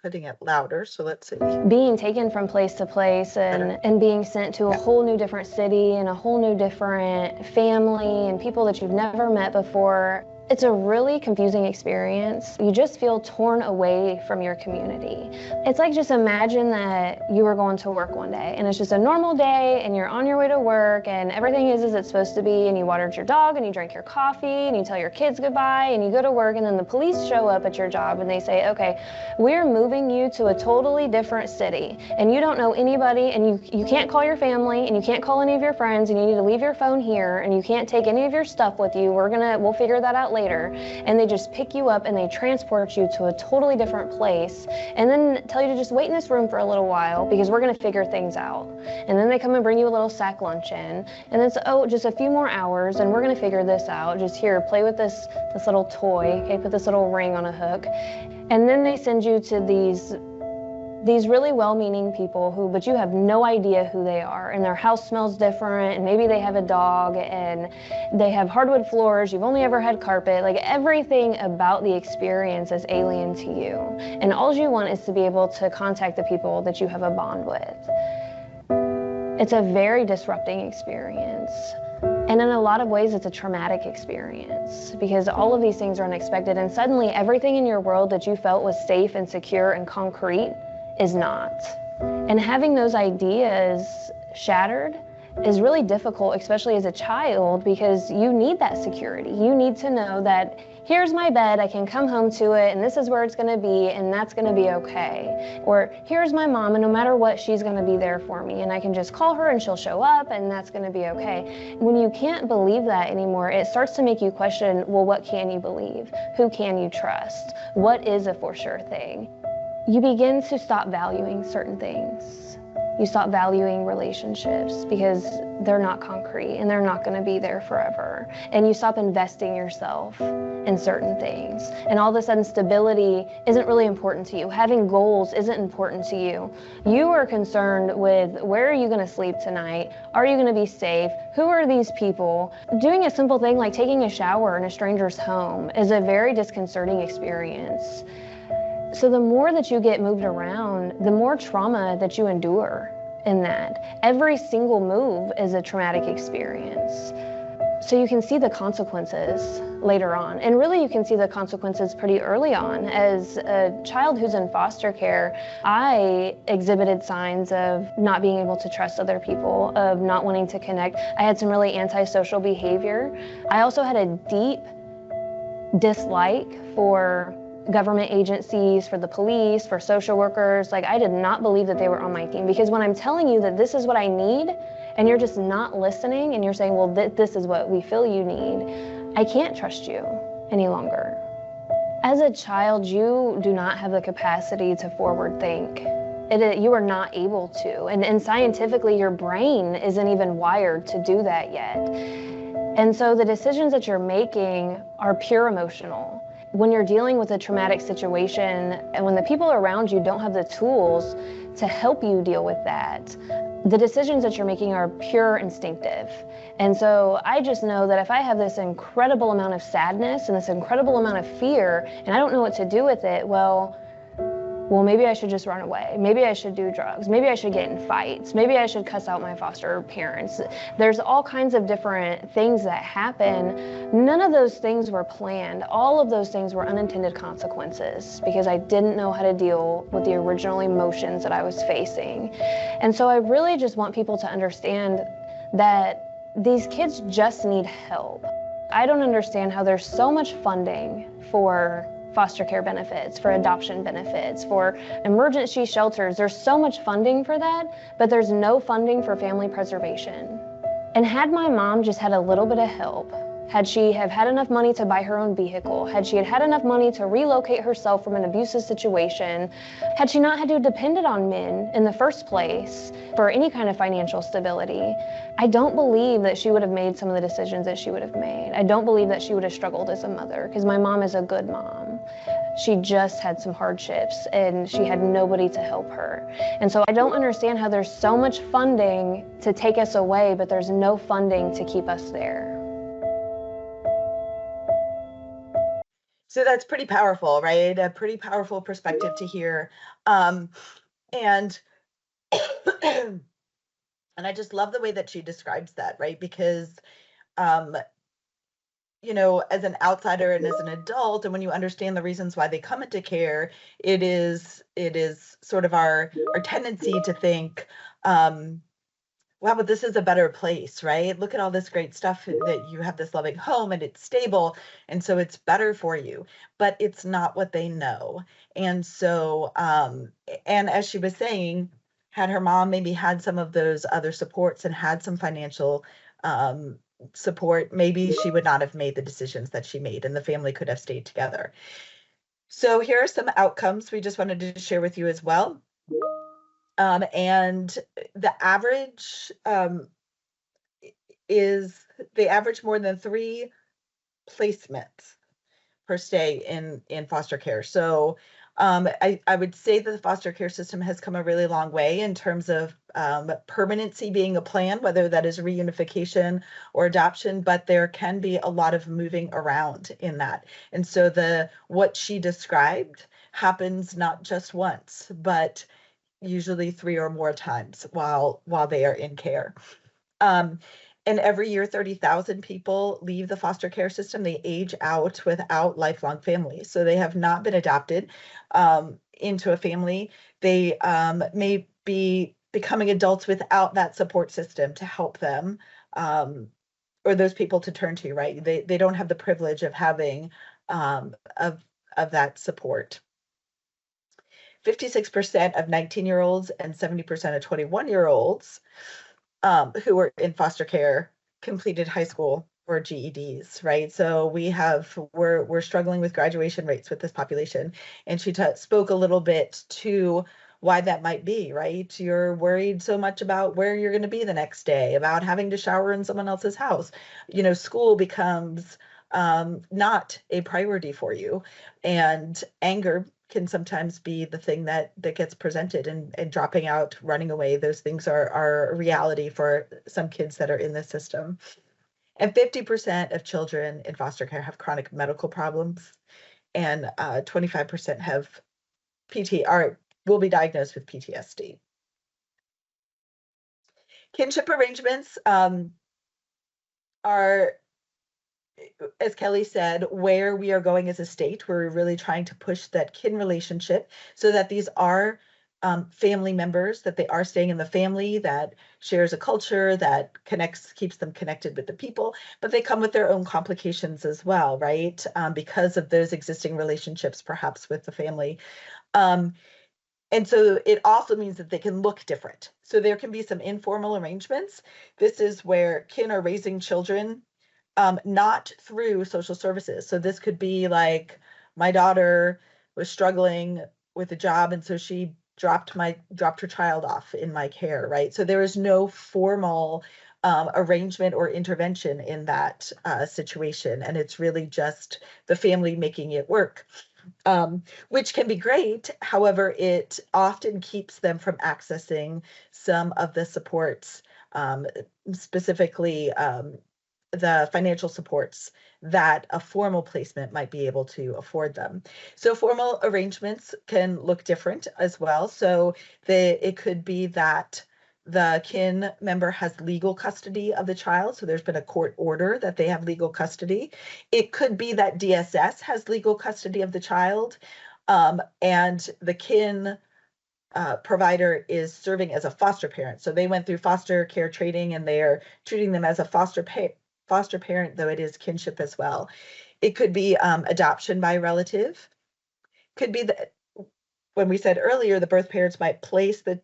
Putting it louder, so let's see. Being taken from place to place and being sent to a whole new different city and a whole new different family and people that you've never met before. It's a really confusing experience. You just feel torn away from your community. It's like, just imagine that you were going to work one day and it's just a normal day and you're on your way to work and everything is as it's supposed to be, and you watered your dog and you drank your coffee and you tell your kids goodbye and you go to work, and then the police show up at your job and they say, okay, we're moving you to a totally different city and you don't know anybody, and you can't call your family and you can't call any of your friends, and you need to leave your phone here and you can't take any of your stuff with you. We'll figure that out later. And they just pick you up and they transport you to a totally different place and then tell you to just wait in this room for a little while because we're going to figure things out. And then they come and bring you a little sack luncheon, and it's, oh, just a few more hours and we're going to figure this out. Just here, play with this little toy, okay, put this little ring on a hook. And then they send you to these really well-meaning people but you have no idea who they are, and their house smells different, and maybe they have a dog, and they have hardwood floors, you've only ever had carpet. Like, everything about the experience is alien to you, and all you want is to be able to contact the people that you have a bond with. It's a very disrupting experience. And in a lot of ways, it's a traumatic experience because all of these things are unexpected, and suddenly everything in your world that you felt was safe and secure and concrete is not. And having those ideas shattered is really difficult, especially as a child, because you need that security. You need to know that here's my bed, I can come home to it, and this is where it's going to be, and that's going to be okay. Or here's my mom, and no matter what, she's going to be there for me, and I can just call her and she'll show up, and that's going to be okay. When you can't believe that anymore, it starts to make you question, well, what can you believe? Who can you trust? What is a for sure thing? You begin to stop valuing certain things. You stop valuing relationships because they're not concrete and they're not going to be there forever. And you stop investing yourself in certain things. And all of a sudden, stability isn't really important to you. Having goals isn't important to you. You are concerned with, where are you going to sleep tonight? Are you going to be safe? Who are these people? Doing a simple thing like taking a shower in a stranger's home is a very disconcerting experience. So the more that you get moved around, the more trauma that you endure in that. Every single move is a traumatic experience. So you can see the consequences later on. And really, you can see the consequences pretty early on. As a child who's in foster care, I exhibited signs of not being able to trust other people, of not wanting to connect. I had some really antisocial behavior. I also had a deep dislike for government agencies, for the police, for social workers. Like, I did not believe that they were on my team, because when I'm telling you that this is what I need and you're just not listening and you're saying, well, this is what we feel you need, I can't trust you any longer. As a child, you do not have the capacity to forward think. You are not able to. And scientifically, your brain isn't even wired to do that yet. And so the decisions that you're making are pure emotional. When you're dealing with a traumatic situation and when the people around you don't have the tools to help you deal with that, the decisions that you're making are pure instinctive. And so I just know that if I have this incredible amount of sadness and this incredible amount of fear and I don't know what to do with it, well, maybe I should just run away. Maybe I should do drugs. Maybe I should get in fights. Maybe I should cuss out my foster parents. There's all kinds of different things that happen. None of those things were planned. All of those things were unintended consequences because I didn't know how to deal with the original emotions that I was facing. And so I really just want people to understand that these kids just need help. I don't understand how there's so much funding for foster care benefits, for adoption benefits, for emergency shelters. There's so much funding for that, but there's no funding for family preservation. And had my mom just had a little bit of help, had she have had enough money to buy her own vehicle, had she had enough money to relocate herself from an abusive situation, had she not had to depend on men in the first place for any kind of financial stability, I don't believe that she would have made some of the decisions that she would have made. I don't believe that she would have struggled as a mother, because my mom is a good mom. She just had some hardships and she had nobody to help her. And so I don't understand how there's so much funding to take us away, but there's no funding to keep us there. So that's pretty powerful, right? A pretty powerful perspective to hear. And I just love the way that she describes that, right? Because as an outsider and as an adult, and when you understand the reasons why they come into care, it is sort of our tendency to think, wow, but this is a better place, right? Look at all this great stuff that you have, this loving home, and it's stable, and so it's better for you. But it's not what they know. And so, and as she was saying, had her mom maybe had some of those other supports and had some financial support, maybe she would not have made the decisions that she made, and the family could have stayed together. So here are some outcomes we just wanted to share with you as well. And the average is they average more than 3 placements per stay in foster care. So I would say that the foster care system has come a really long way in terms of permanency being a plan, whether that is reunification or adoption, but there can be a lot of moving around in that. And so what she described happens not just once, but usually 3 or more times while they are in care. And every year, 30,000 people leave the foster care system. They age out without lifelong families. So they have not been adopted into a family. They may be becoming adults without that support system to help them, or those people to turn to, right? They don't have the privilege of having of that support. 56% of 19-year-olds and 70% of 21-year-olds who were in foster care completed high school or GEDs, right? So we're struggling with graduation rates with this population. And she spoke a little bit to why that might be, right? You're worried so much about where you're going to be the next day, about having to shower in someone else's house. School becomes not a priority for you, and anger can sometimes be the thing that gets presented, and dropping out, running away. Those things are a reality for some kids that are in the system. And 50% of children in foster care have chronic medical problems, and 25% have will be diagnosed with PTSD. Kinship arrangements are, as Kelly said, where we are going as a state. We're really trying to push that kin relationship so that these are family members, that they are staying in the family, that shares a culture, that keeps them connected with the people, but they come with their own complications as well, right? Because of those existing relationships, perhaps with the family. And so it also means that they can look different. So there can be some informal arrangements. This is where kin are raising children not through social services. So this could be like, my daughter was struggling with a job, and so she dropped her child off in my care, right? So there is no formal arrangement or intervention in that situation, and it's really just the family making it work, which can be great. However, it often keeps them from accessing some of the supports, specifically the financial supports that a formal placement might be able to afford them. So formal arrangements can look different as well. So it could be that the kin member has legal custody of the child. So there's been a court order that they have legal custody. It could be that DSS has legal custody of the child, and the kin provider is serving as a foster parent. So they went through foster care training, and they are treating them as a foster parent, though it is kinship as well. It could be adoption by relative. Could be that, when we said earlier, the birth parents might place the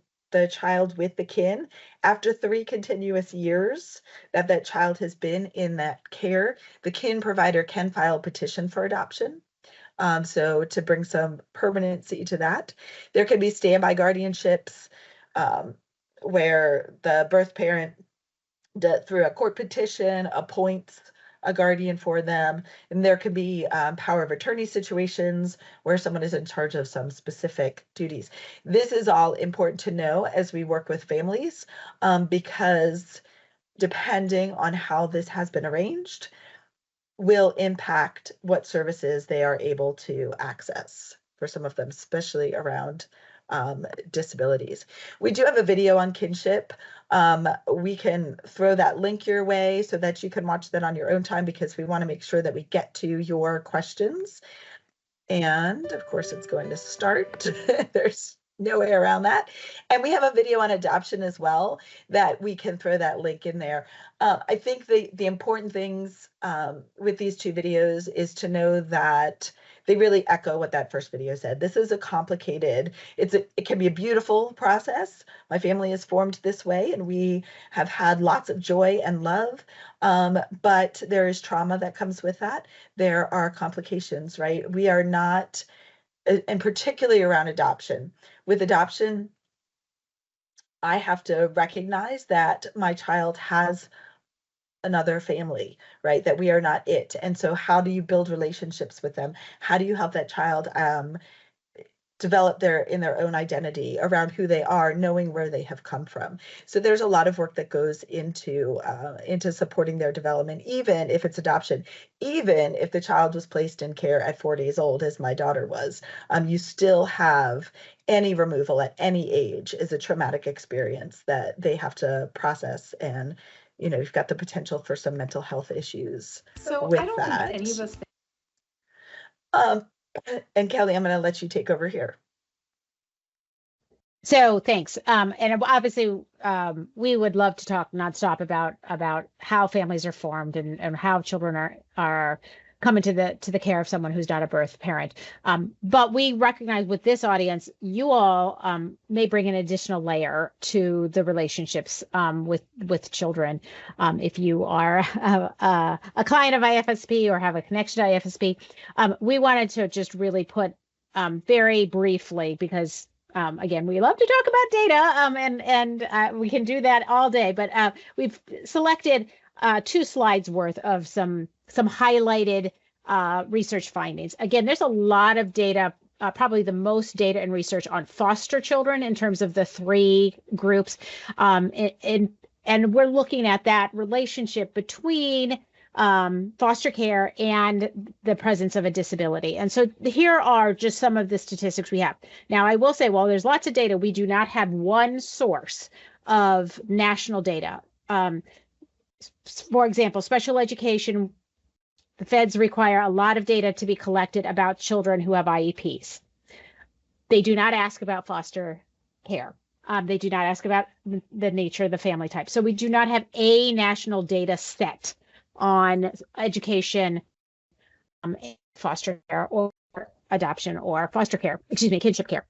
child with the kin. After 3 continuous years that child has been in that care, the kin provider can file a petition for adoption. So to bring some permanency to that. There can be standby guardianships where the birth parent, through a court petition, appoints a guardian for them. And there could be power of attorney situations where someone is in charge of some specific duties. This is all important to know as we work with families, because depending on how this has been arranged will impact what services they are able to access for some of them, especially around disabilities. We do have a video on kinship. We can throw that link your way so that you can watch that on your own time, because we want to make sure that we get to your questions. And of course, it's going to start. There's no way around that. And we have a video on adoption as well that we can throw that link in there. I think the important things with these two videos is to know that they really echo what that first video said. This is a complicated, it can be a beautiful process. My family is formed this way, and we have had lots of joy and love, but there is trauma that comes with that. There are complications, right? We are not, and particularly around adoption. With adoption, I have to recognize that my child has another family, right? That we are not it. And so how do you build relationships with them? How do you help that child develop in their own identity around who they are, knowing where they have come from? So there's a lot of work that goes into supporting their development, even if it's adoption, even if the child was placed in care at 4 days old, as my daughter was. You still have any removal at any age is a traumatic experience that they have to process, and you've got the potential for some mental health issues. So with I don't that. think any of us. And Kelly, I'm going to let you take over here. So thanks. And obviously, we would love to talk nonstop about how families are formed and how children are coming to the care of someone who's not a birth parent. But we recognize with this audience, you all may bring an additional layer to the relationships with children. If you are a client of IFSP or have a connection to IFSP, we wanted to just really put very briefly, because again, we love to talk about data, and we can do that all day. But we've selected 2 slides worth of some highlighted research findings. Again, there's a lot of data, probably the most data and research on foster children in terms of the 3 groups. And we're looking at that relationship between foster care and the presence of a disability. And so here are just some of the statistics we have. Now, I will say, while there's lots of data, we do not have one source of national data. For example, special education, the feds require a lot of data to be collected about children who have IEPs. They do not ask about foster care. They do not ask about the nature of the family type. So we do not have a national data set on education, foster care, or adoption, or kinship care.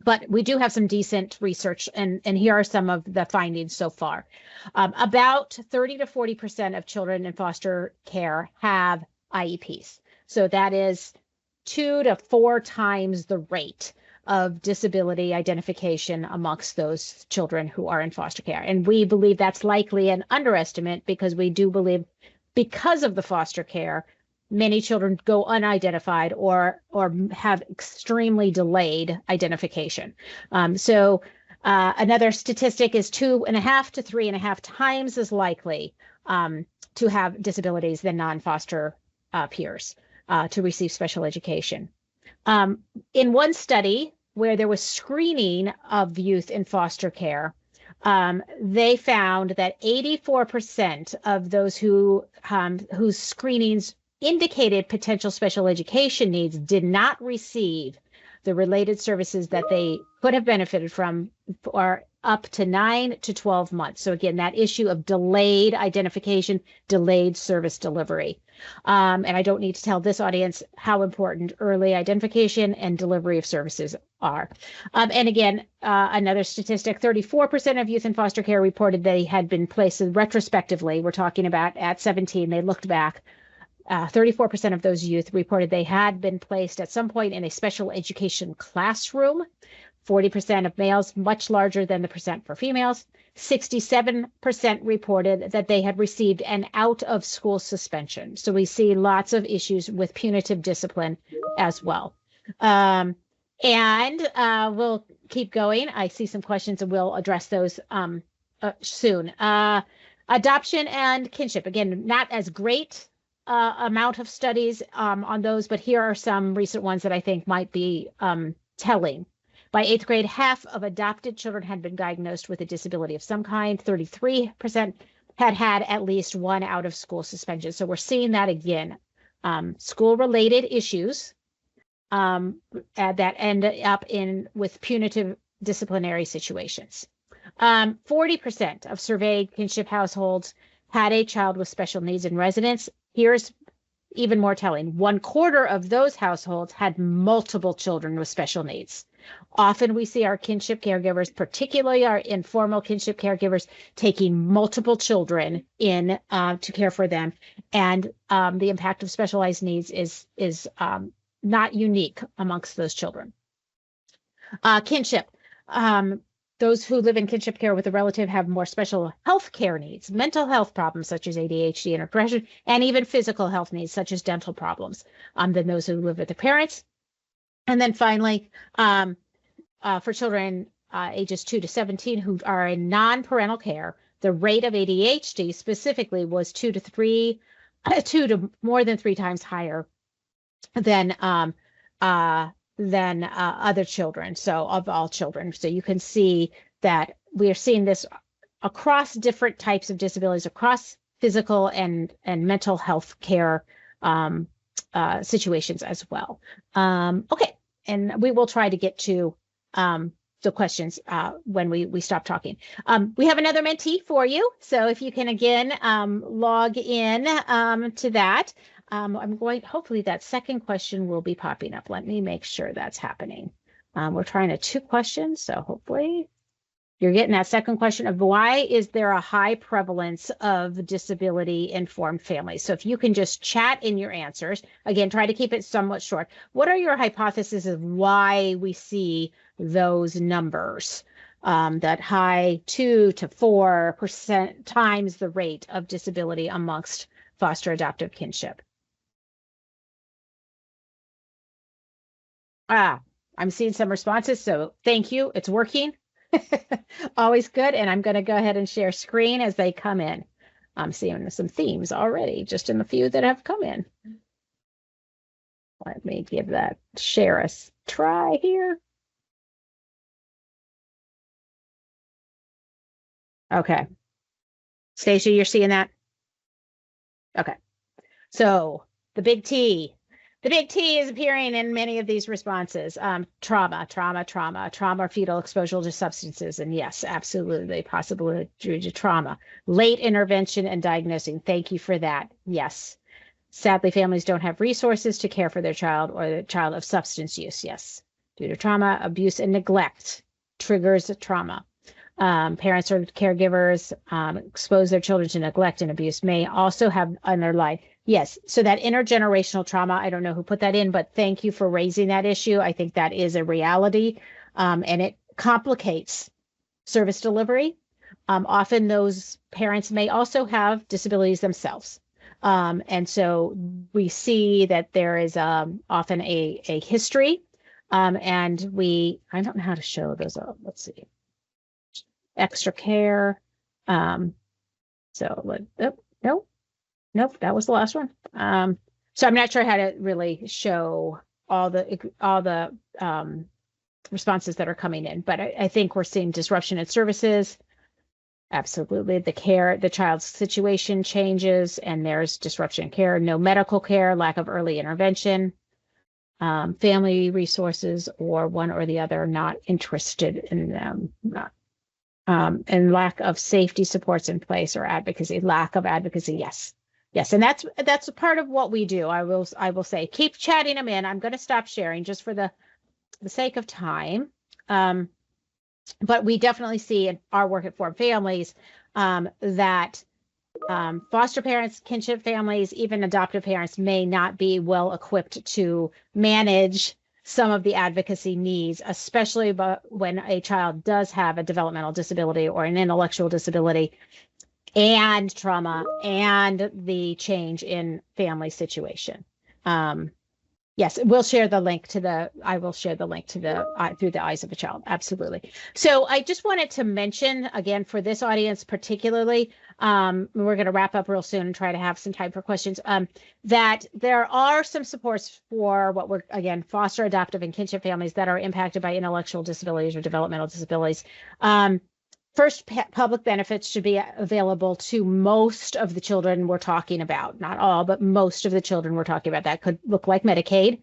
But we do have some decent research, and here are some of the findings so far. About 30 to 40% of children in foster care have IEPs. So that is 2 to 4 times the rate of disability identification amongst those children who are in foster care. And we believe that's likely an underestimate, because we do believe, because of the foster care, many children go unidentified or have extremely delayed identification. So another statistic is 2.5 to 3.5 times as likely to have disabilities than non-foster peers to receive special education. In one study where there was screening of youth in foster care, they found that 84% of those whose screenings indicated potential special education needs did not receive the related services that they could have benefited from for up to 9 to 12 months. So again, that issue of delayed identification, delayed service delivery. And I don't need to tell this audience how important early identification and delivery of services are. And again, another statistic, 34% of youth in foster care reported they had been placed retrospectively. We're talking about at 17, they looked back. 34% of those youth reported they had been placed at some point in a special education classroom. 40% of males, much larger than the percent for females. 67% reported that they had received an out-of-school suspension. So we see lots of issues with punitive discipline as well. And we'll keep going. I see some questions, and we'll address those soon. Adoption and kinship. Again, not as great amount of studies on those, but here are some recent ones that I think might be telling. By 8th grade, half of adopted children had been diagnosed with a disability of some kind. 33% had had at least one out of school suspension. So we're seeing that again. School-related issues that end up with punitive disciplinary situations. 40% of surveyed kinship households had a child with special needs in residence. Here's even more telling. 1/4 of those households had multiple children with special needs. Often we see our kinship caregivers, particularly our informal kinship caregivers, taking multiple children in to care for them. And the impact of specialized needs is not unique amongst those children. Kinship. Those who live in kinship care with a relative have more special health care needs, mental health problems such as ADHD and depression, and even physical health needs such as dental problems than those who live with their parents. And then finally, for children ages 2 to 17 who are in non-parental care, the rate of ADHD specifically was 2 to more than 3 times higher than other children, so of all children. So you can see that we are seeing this across different types of disabilities, across physical and mental health care situations as well. Okay, and we will try to get to the questions when we stop talking. We have another mentee for you, so if you can again log in to that. Hopefully that second question will be popping up. Let me make sure that's happening. We're trying to 2 questions, so hopefully you're getting that second question of why is there a high prevalence of disability-informed families? So if you can just chat in your answers, again, try to keep it somewhat short. What are your hypotheses of why we see those numbers? That high 2 to 4% times the rate of disability amongst foster adoptive kinship. I'm seeing some responses, so thank you. It's working. Always good. And I'm going to go ahead and share screen as they come in. I'm seeing some themes already, just in the few that have come in. Let me give that share a try here. Okay. Stacia, you're seeing that? Okay. So the big T. The big T is appearing in many of these responses. Trauma, or fetal exposure to substances. And yes, absolutely, possibly due to trauma. Late intervention and diagnosing. Thank you for that. Yes. Sadly, families don't have resources to care for their child or the child of substance use. Yes. Due to trauma, abuse, and neglect triggers trauma. Parents or caregivers expose their children to neglect and abuse may also have underlying. Yes, so that intergenerational trauma, I don't know who put that in, but thank you for raising that issue. I think that is a reality, and it complicates service delivery. Often those parents may also have disabilities themselves. And so we see that there is often a history, and I don't know how to show those. Let's see. Extra care. Nope, that was the last one. So I'm not sure how to really show all the responses that are coming in, but I think we're seeing disruption in services. Absolutely, the child's situation changes, and there's disruption in care. No medical care, lack of early intervention, family resources, or one or the other not interested in them. And lack of safety supports in place or advocacy. Lack of advocacy, yes. Yes, and that's a part of what we do. I will say, keep chatting them in. I'm going to stop sharing just for the sake of time. But we definitely see in our work at Form Families that foster parents, kinship families, even adoptive parents may not be well equipped to manage some of the advocacy needs, especially when a child does have a developmental disability or an intellectual disability and trauma and the change in family situation. Yes, we'll share the link to the, I will share the link to the Through the Eyes of a Child. Absolutely. So I just wanted to mention again for this audience particularly, we're going to wrap up real soon and try to have some time for questions, that there are some supports for what we're, again, foster, adoptive, and kinship families that are impacted by intellectual disabilities or developmental disabilities. First, public benefits should be available to most of the children we're talking about. Not all, but most of the children we're talking about. That could look like Medicaid.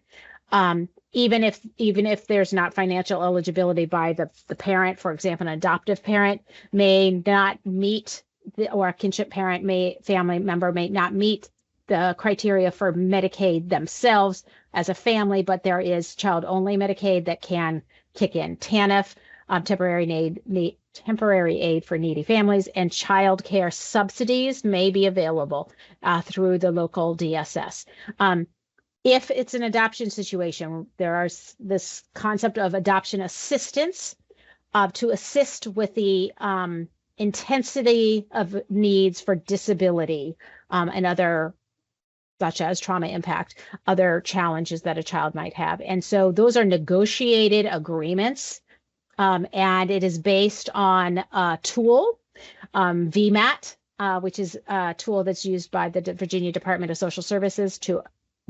Even if there's not financial eligibility by the parent, for example, an adoptive parent may not meet, or a kinship parent family member may not meet the criteria for Medicaid themselves as a family, but there is child-only Medicaid that can kick in. TANF, temporary aid for needy families, and child care subsidies may be available through the local DSS. If it's an adoption situation, there are this concept of adoption assistance to assist with the intensity of needs for disability and other, such as trauma impact, other challenges that a child might have. And so those are negotiated agreements. And it is based on a tool, VMAT, which is a tool that's used by the Virginia Department of Social Services to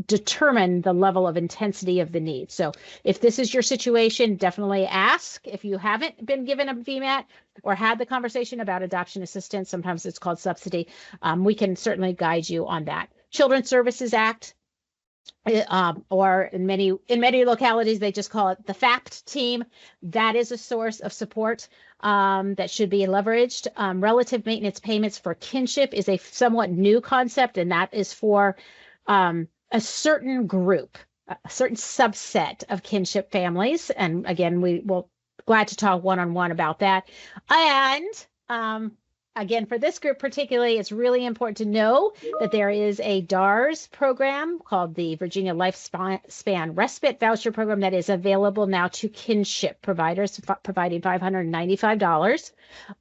determine the level of intensity of the need. So if this is your situation, definitely ask. If you haven't been given a VMAT or had the conversation about adoption assistance, sometimes it's called subsidy, we can certainly guide you on that. Children's Services Act, or in many localities, they just call it the FAPT team. That is a source of support that should be leveraged. Relative maintenance payments for kinship is a somewhat new concept, and that is for a certain group, a certain subset of kinship families. And again, we will glad to talk one-on-one about that. And again, for this group particularly, it's really important to know that there is a DARS program called the Virginia Lifespan Respite Voucher Program that is available now to kinship providers, providing $595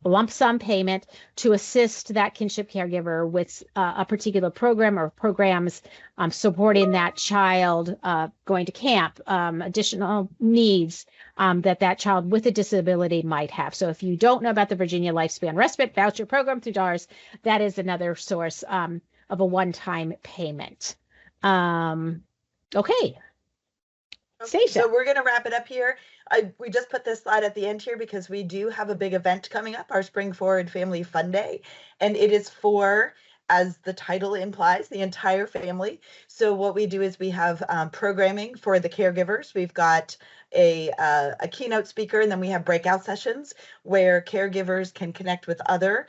lump sum payment to assist that kinship caregiver with a particular program or programs supporting that child going to camp, additional needs that child with a disability might have. So if you don't know about the Virginia Lifespan Respite Voucher Program through DARS, that is another source of a one-time payment. Okay. Stacia. So we're going to wrap it up here. We just put this slide at the end here because we do have a big event coming up, our Spring Forward Family Fun Day, and it is for, as the title implies, the entire family. So what we do is we have programming for the caregivers. We've got a keynote speaker, and then we have breakout sessions where caregivers can connect with other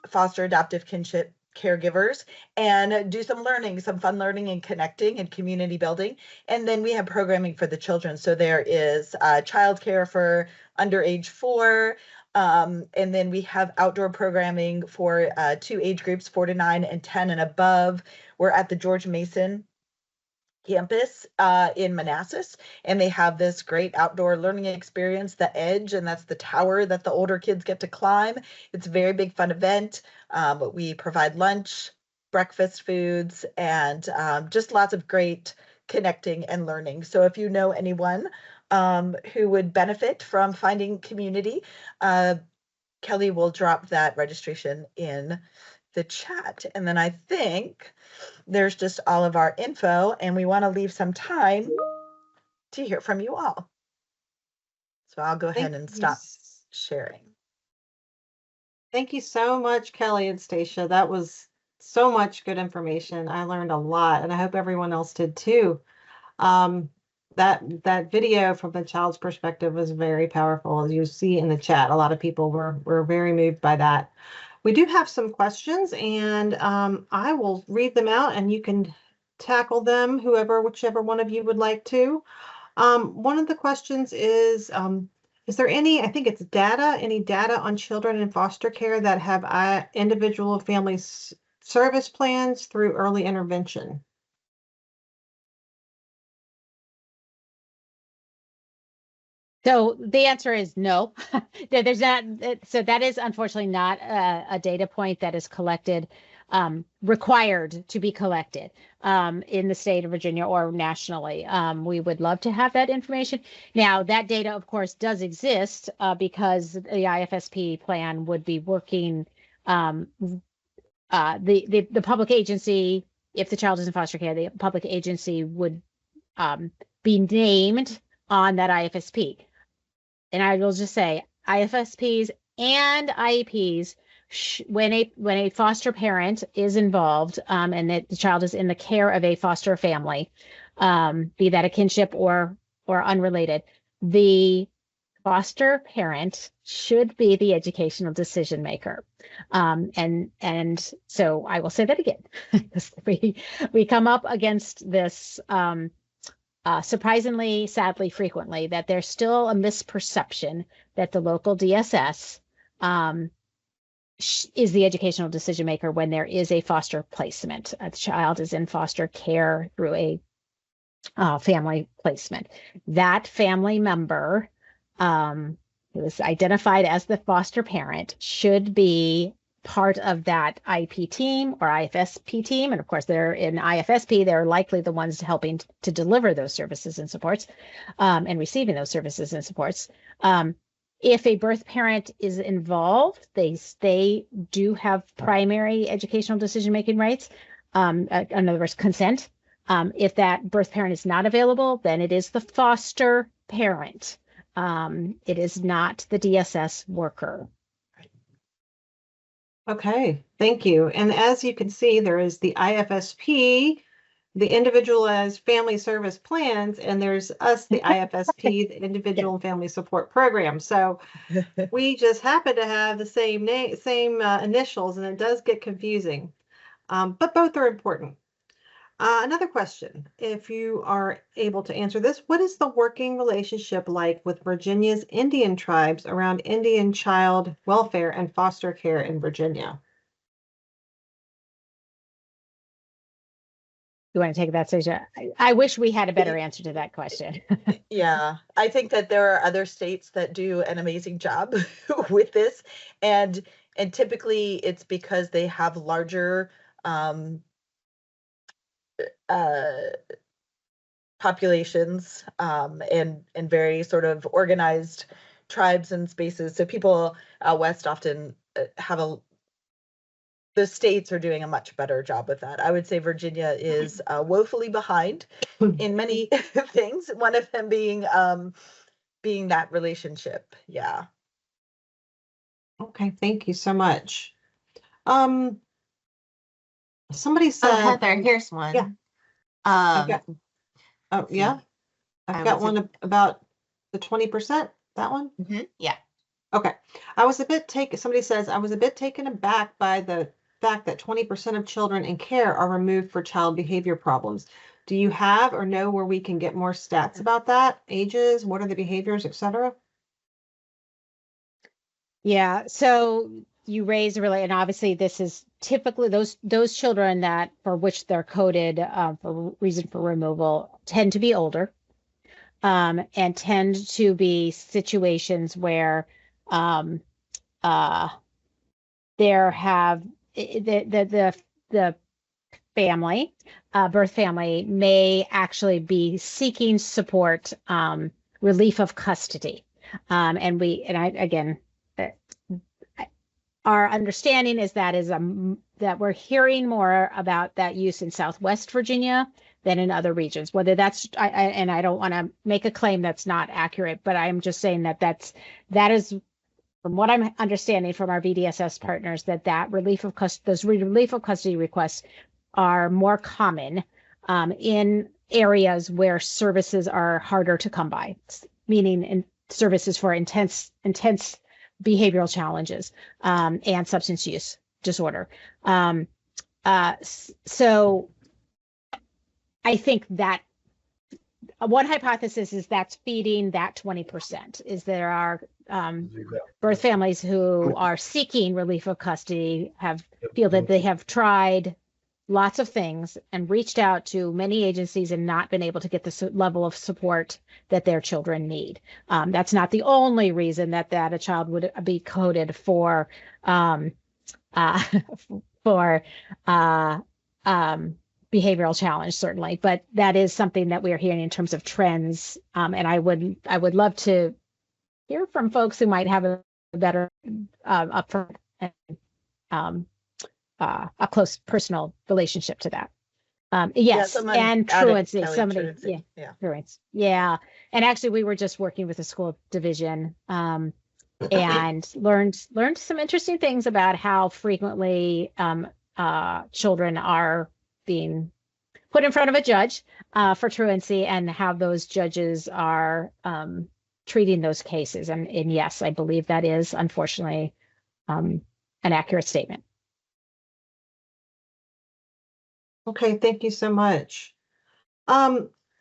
foster, adoptive, kinship caregivers and do some learning, some fun learning and connecting and community building. And then we have programming for the children. So there is childcare for under age 4. And then we have outdoor programming for 2 age groups, 4 to 9 and 10 and above. We're at the George Mason campus in Manassas, and they have this great outdoor learning experience, The Edge, and that's the tower that the older kids get to climb. It's a very big fun event. We provide lunch, breakfast foods, and just lots of great connecting and learning. So if you know anyone who would benefit from finding community, Kelly will drop that registration in the chat. And then I think there's just all of our info, and we want to leave some time to hear from you all. So I'll go ahead and stop sharing. Thank you so much, Kelly and Stacia. That was so much good information. I learned a lot, and I hope everyone else did too. That video from the child's perspective was very powerful. As you see in the chat, a lot of people were very moved by that. We do have some questions, and I will read them out, and you can tackle them, whichever one of you would like to. One of the questions is there any, I think it's any data on children in foster care that have individual family service plans through early intervention? So the answer is no. There's not. So that is unfortunately not a data point that is collected, required to be collected in the state of Virginia or nationally. We would love to have that information. Now, that data, of course, does exist because the IFSP plan would be working. The public agency, if the child is in foster care, the public agency would be named on that IFSP. And I will just say IFSPs and IEPs, when a foster parent is involved and that the child is in the care of a foster family, be that a kinship or unrelated, the foster parent should be the educational decision maker. And so I will say that again. we come up against this surprisingly, sadly, frequently, that there's still a misperception that the local DSS is the educational decision maker when there is a foster placement. A child is in foster care through a family placement. That family member who is identified as the foster parent should be part of that IP team or IFSP team. And of course, they're in IFSP, they're likely the ones helping to deliver those services and supports and receiving those services and supports. If a birth parent is involved, they do have primary educational decision-making rights. In other words, consent. If that birth parent is not available, then it is the foster parent. It is not the DSS worker. Okay, thank you. And as you can see, there is the IFSP, the individualized family service plans, and there's us, the IFSP, the individual and family support program. So we just happen to have the same name, same initials, and it does get confusing. But both are important. Another question, if you are able to answer this, what is the working relationship like with Virginia's Indian tribes around Indian child welfare and foster care in Virginia? You want to take that, Stacia? I wish we had a better answer to that question. Yeah, I think that there are other states that do an amazing job with this, and typically it's because they have larger populations and very sort of organized tribes and spaces. So people out west often have the states are doing a much better job with that. I would say Virginia is woefully behind in many things. One of them being that relationship. Yeah. Okay, thank you so much. Somebody said, Heather, here's one. Yeah. I've got one about the 20%. That one? Yeah. Okay. Somebody says, I was a bit taken aback by the fact that 20% of children in care are removed for child behavior problems. Do you have or know where we can get more stats about that? Ages, what are the behaviors, etc.? Yeah, so you raise and obviously this is typically those children that for which they're coded for reason for removal tend to be older and tend to be situations where there have the family, birth family may actually be seeking support, relief of custody. Our understanding is that we're hearing more about that use in Southwest Virginia than in other regions. Whether that's, I don't want to make a claim that's not accurate, but I'm just saying that is from what I'm understanding from our VDSS partners, that relief of custody requests are more common in areas where services are harder to come by, meaning in services for intense behavioral challenges and substance use disorder. So I think that one hypothesis is that's feeding that 20%, is there are birth families who are seeking relief of custody, feel that they have tried lots of things and reached out to many agencies and not been able to get the level of support that their children need. That's not the only reason that a child would be coded for for behavioral challenge, certainly, but that is something that we are hearing in terms of trends. And I would love to hear from folks who might have a better upfront and a close personal relationship to that. Yes, and truancy. Somebody, truancy. Yeah, and actually, we were just working with the school division and learned some interesting things about how frequently children are being put in front of a judge for truancy, and how those judges are treating those cases. And yes, I believe that is unfortunately an accurate statement. Okay, thank you so much.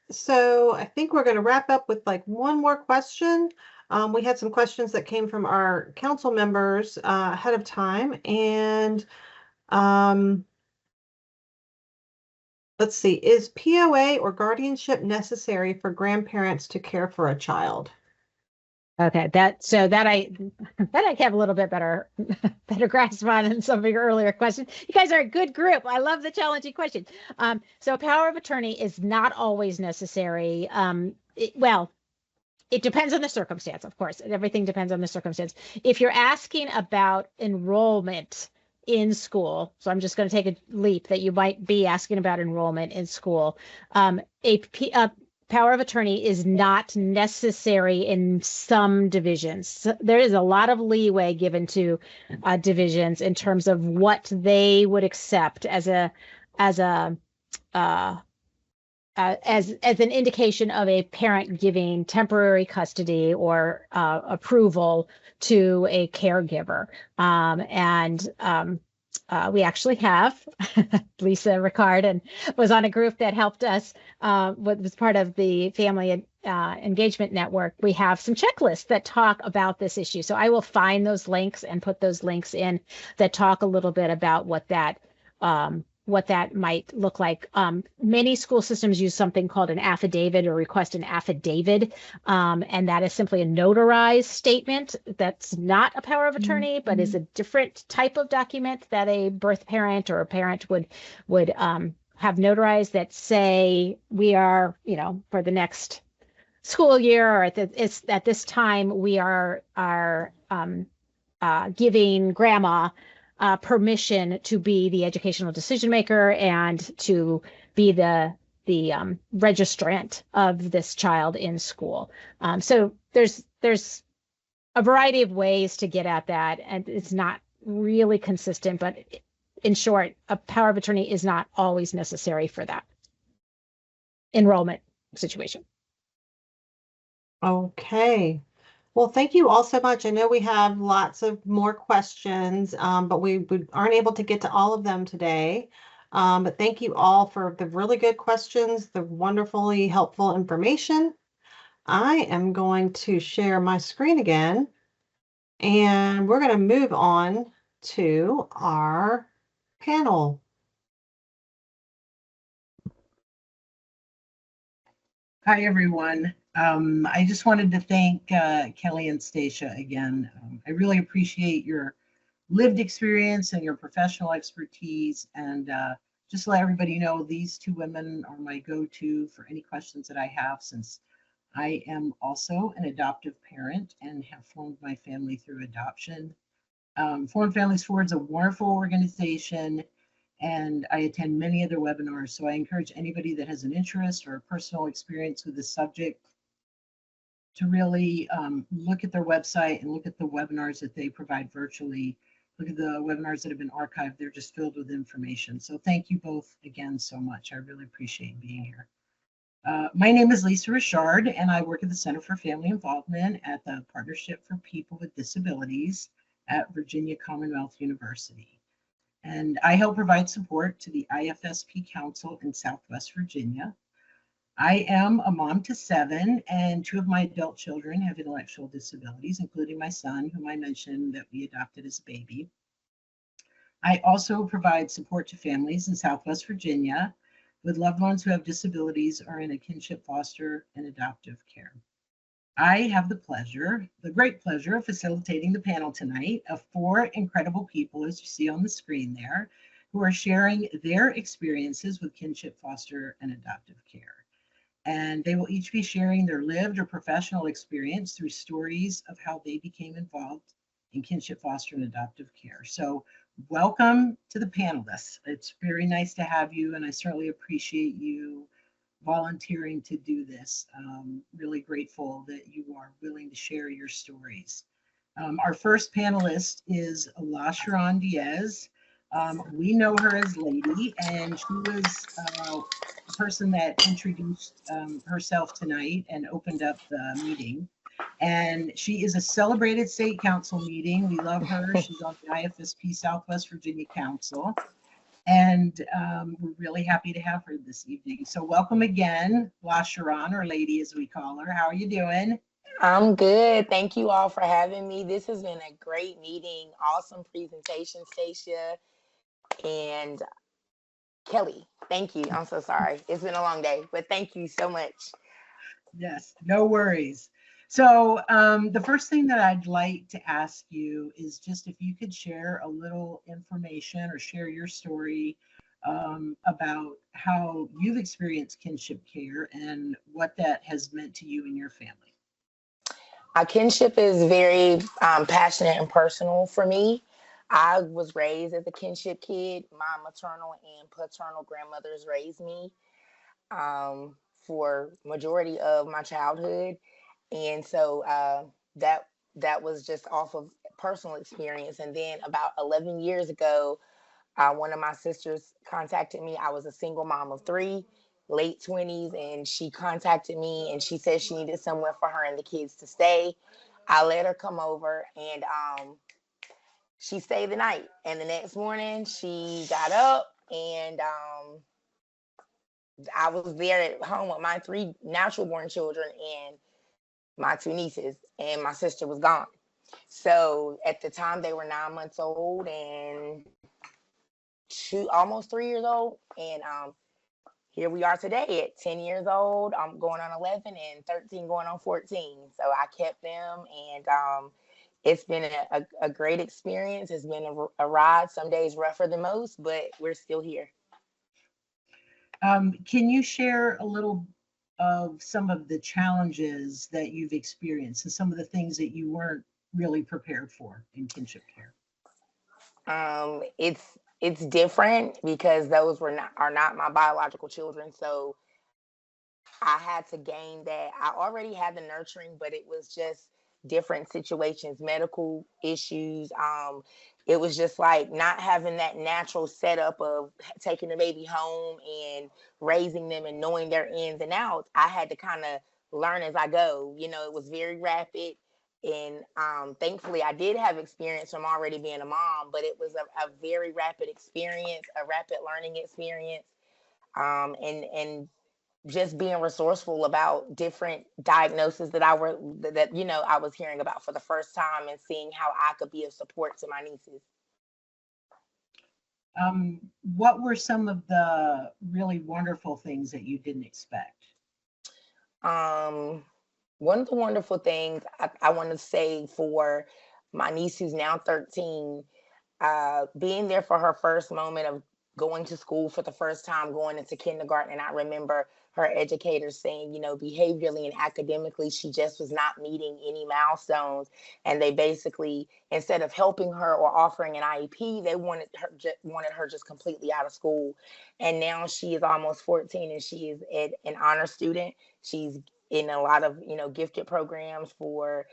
So I think we're going to wrap up with like one more question. We had some questions that came from our council members ahead of time, and let's see, is POA or guardianship necessary for grandparents to care for a child? Okay, that I have a little bit better grasp on in some of your earlier questions. You guys are a good group. I love the challenging questions. So power of attorney is not always necessary. It depends on the circumstance, of course. Everything depends on the circumstance. If you're asking about enrollment in school, so I'm just going to take a leap that you might be asking about enrollment in school. A power of attorney is not necessary in some divisions. So there is a lot of leeway given to divisions in terms of what they would accept as an indication of a parent giving temporary custody or approval to a caregiver. We actually have Lisa Ricard and was on a group that helped us, was part of the Family Engagement Network. We have some checklists that talk about this issue. So I will find those links and put those links in that talk a little bit about what that might look like. Many school systems use something called an affidavit or request an affidavit, and that is simply a notarized statement that's not a power of attorney, but is a different type of document that a birth parent or a parent would have notarized that say we are, for the next school year or at this time we are giving grandma permission to be the educational decision maker and to be the registrant of this child in school. So there's a variety of ways to get at that, and it's not really consistent, but in short, a power of attorney is not always necessary for that enrollment situation. Okay. Well, thank you all so much. I know we have lots of more questions, but we aren't able to get to all of them today. But thank you all for the really good questions, the wonderfully helpful information. I am going to share my screen again, and we're going to move on to our panel. Hi, everyone. I just wanted to thank Kelly and Stacia again. I really appreciate your lived experience and your professional expertise. And just to let everybody know, these two women are my go-to for any questions that I have, since I am also an adoptive parent and have formed my family through adoption. Formed Families Forward is a wonderful organization, and I attend many of their webinars. So I encourage anybody that has an interest or a personal experience with this subject to really look at their website and look at the webinars that they provide virtually. Look at the webinars that have been archived. They're just filled with information. So thank you both again so much. I really appreciate being here. My name is Lisa Richard, and I work at the Center for Family Involvement at the Partnership for People with Disabilities at Virginia Commonwealth University. And I help provide support to the IFSP Council in Southwest Virginia. I am a mom to 7, and 2 of my adult children have intellectual disabilities, including my son, whom I mentioned that we adopted as a baby. I also provide support to families in Southwest Virginia with loved ones who have disabilities or in a kinship, foster, and adoptive care. I have the great pleasure of facilitating the panel tonight of 4 incredible people, as you see on the screen there, who are sharing their experiences with kinship, foster, and adoptive care. And they will each be sharing their lived or professional experience through stories of how they became involved in kinship, foster, and adoptive care. So welcome to the panelists. It's very nice to have you, and I certainly appreciate you volunteering to do this. Really grateful that you are willing to share your stories. Our first panelist is LaSherron Diaz. We know her as Lady, and she was the person that introduced herself tonight and opened up the meeting. And she is a celebrated state council meeting. We love her. She's on the IFSP Southwest Virginia Council. And we're really happy to have her this evening. So welcome again, LaSherron, or Lady as we call her. How are you doing? I'm good. Thank you all for having me. This has been a great meeting. Awesome presentation, Stacia and Kelly. Thank you. I'm so sorry. It's been a long day, but thank you so much. Yes, no worries. So the first thing that I'd like to ask you is just if you could share a little information or share your story about how you've experienced kinship care and what that has meant to you and your family. Kinship is very passionate and personal for me. I was raised as a kinship kid. My maternal and paternal grandmothers raised me for majority of my childhood. And so that was just off of personal experience. And then about 11 years ago, one of my sisters contacted me. I was a single mom of 3, late 20s, and she contacted me and she said she needed somewhere for her and the kids to stay. I let her come over, and she stayed the night. And the next morning she got up, and I was there at home with my 3 natural born children and my 2 nieces, and my sister was gone. So at the time they were 9 months old and almost 3 years old. And here we are today at 10 years old. I'm going on 11 and 13 going on 14. So I kept them, and it's been a great experience. It's been a ride. Some days rougher than most, but we're still here. Can you share a little of some of the challenges that you've experienced and some of the things that you weren't really prepared for in kinship care? It's different because those are not my biological children. So I had to gain that. I already had the nurturing, but it was just different situations, medical issues. It was just like not having that natural setup of taking the baby home and raising them and knowing their ins and outs. I had to kind of learn as I go. It was very rapid. And thankfully, I did have experience from already being a mom, but it was a very rapid experience, a rapid learning experience. And just being resourceful about different diagnoses that I was hearing about for the first time, and seeing how I could be of support to my nieces. What were some of the really wonderful things that you didn't expect? One of the wonderful things I want to say for my niece, who's now 13, being there for her first moment of going to school for the first time, going into kindergarten. And I remember her educators saying, behaviorally and academically, she just was not meeting any milestones. And they basically, instead of helping her or offering an IEP, they wanted her just completely out of school. And now she is almost 14 and she is an honor student. She's in a lot of, gifted programs for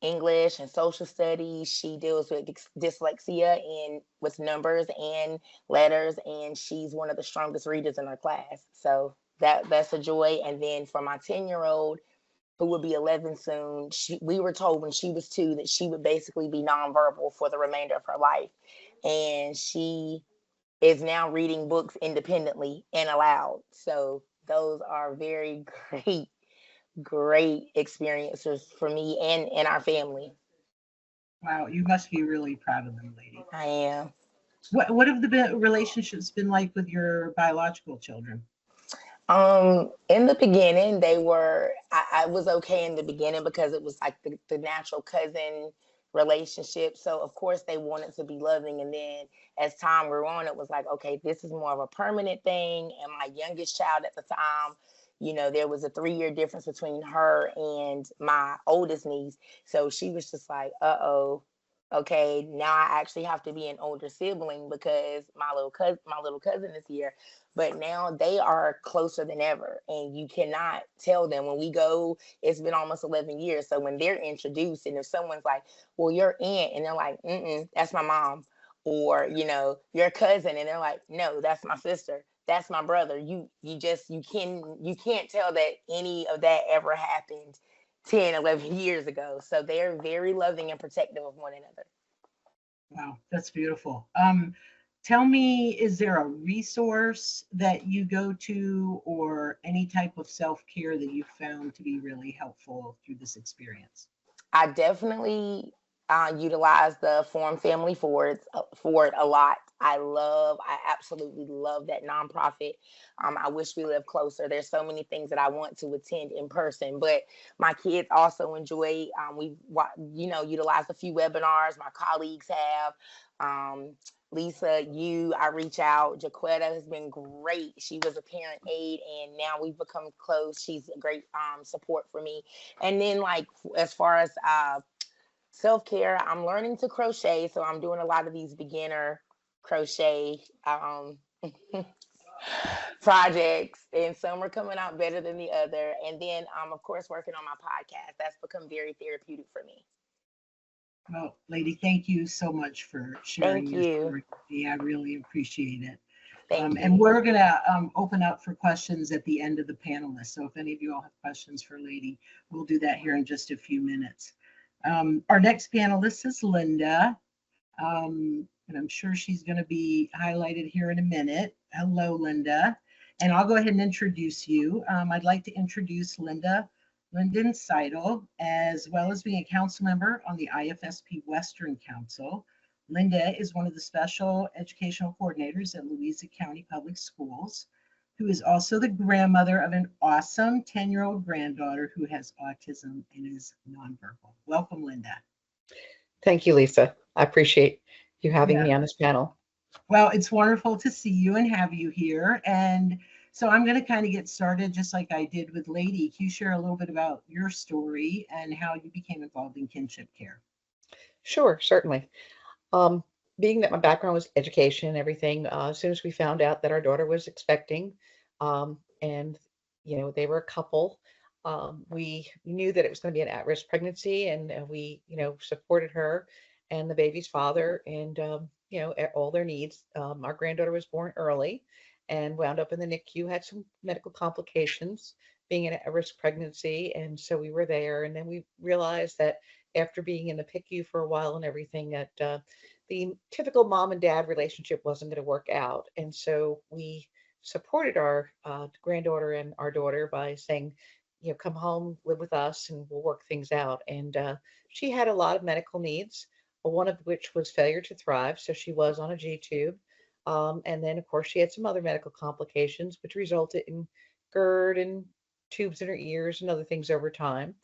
English and social studies. She deals with dyslexia and with numbers and letters, and she's one of the strongest readers in her class. So that's a joy. And then for my 10-year-old, who will be 11 soon, we were told when she was 2 that she would basically be nonverbal for the remainder of her life. And she is now reading books independently and aloud. So those are very great experiences for me and our family. Wow, you must be really proud of them, lady. I am. What have the relationships been like with your biological children? In the beginning, I was okay in the beginning because it was like the natural cousin relationship. So of course they wanted to be loving. And then as time grew on, it was like, okay, this is more of a permanent thing. And my youngest child at the time, there was a 3-year difference between her and my oldest niece. So she was just like, uh-oh, okay, now I actually have to be an older sibling because my little cousin is here. But now they are closer than ever, and you cannot tell them. When we go, it's been almost 11 years, so when they're introduced, and if someone's like, well, your aunt, and they're like, that's my mom, or your cousin, and they're like, no, that's my sister, that's my brother, you can't tell that any of that ever happened 10, 11 years ago. So they're very loving and protective of one another. Wow, that's beautiful. Tell me, is there a resource that you go to or any type of self-care that you found to be really helpful through this experience? I definitely utilize the Forum Family for it a lot. I absolutely love that nonprofit. I wish we lived closer. There's so many things that I want to attend in person, but my kids also enjoy. Utilized a few webinars. My colleagues have. Lisa, I reach out. Jacquetta has been great. She was a parent aide, and now we've become close. She's a great support for me. And then, like, as far as self-care, I'm learning to crochet, so I'm doing a lot of these beginner crochet projects, and some are coming out better than the other. And then of course, working on my podcast. That's become very therapeutic for me. Well, lady, thank you so much for sharing Thank your you. story with me. I really appreciate it. Thank you. And we're going to open up for questions at the end of the panelists. So if any of you all have questions for Lady, we'll do that here in just a few minutes. Our next panelist is Linda, and I'm sure she's going to be highlighted here in a minute. Hello, Linda. And I'll go ahead and introduce you. I'd like to introduce Linda Lundin-Seidel, as well as being a council member on the IFSP Western Council. Linda is one of the special educational coordinators at Louisa County Public Schools, who is also the grandmother of an awesome 10-year-old granddaughter who has autism and is nonverbal. Welcome, Linda. Thank you, Lisa. I appreciate you having me on this panel. Well, it's wonderful to see you and have you here. And so I'm going to kind of get started just like I did with Lady. Can you share a little bit about your story and how you became involved in kinship care? Sure, certainly. Being that my background was education and everything, as soon as we found out that our daughter was expecting, and they were a couple, we knew that it was going to be an at-risk pregnancy, and we supported her and the baby's father and all their needs. Our granddaughter was born early and wound up in the NICU, had some medical complications being an at-risk pregnancy, and so we were there. And then we realized that after being in the PICU for a while and everything, that the typical mom and dad relationship wasn't going to work out. And so we supported our granddaughter and our daughter by saying, come home, live with us, and we'll work things out. And she had a lot of medical needs, one of which was failure to thrive. So she was on a G-tube. And then, of course, she had some other medical complications, which resulted in GERD and tubes in her ears and other things over time.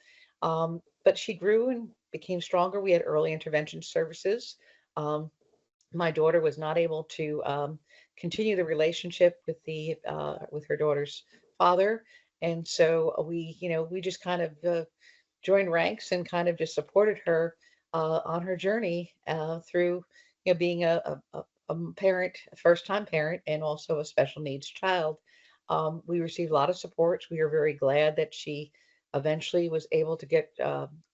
But she grew and became stronger. We had early intervention services. My daughter was not able to continue the relationship with her daughter's father, and so we just kind of joined ranks and kind of just supported her on her journey through being a parent, a first-time parent, and also a special needs child. We received a lot of supports. We are very glad that she eventually was able to get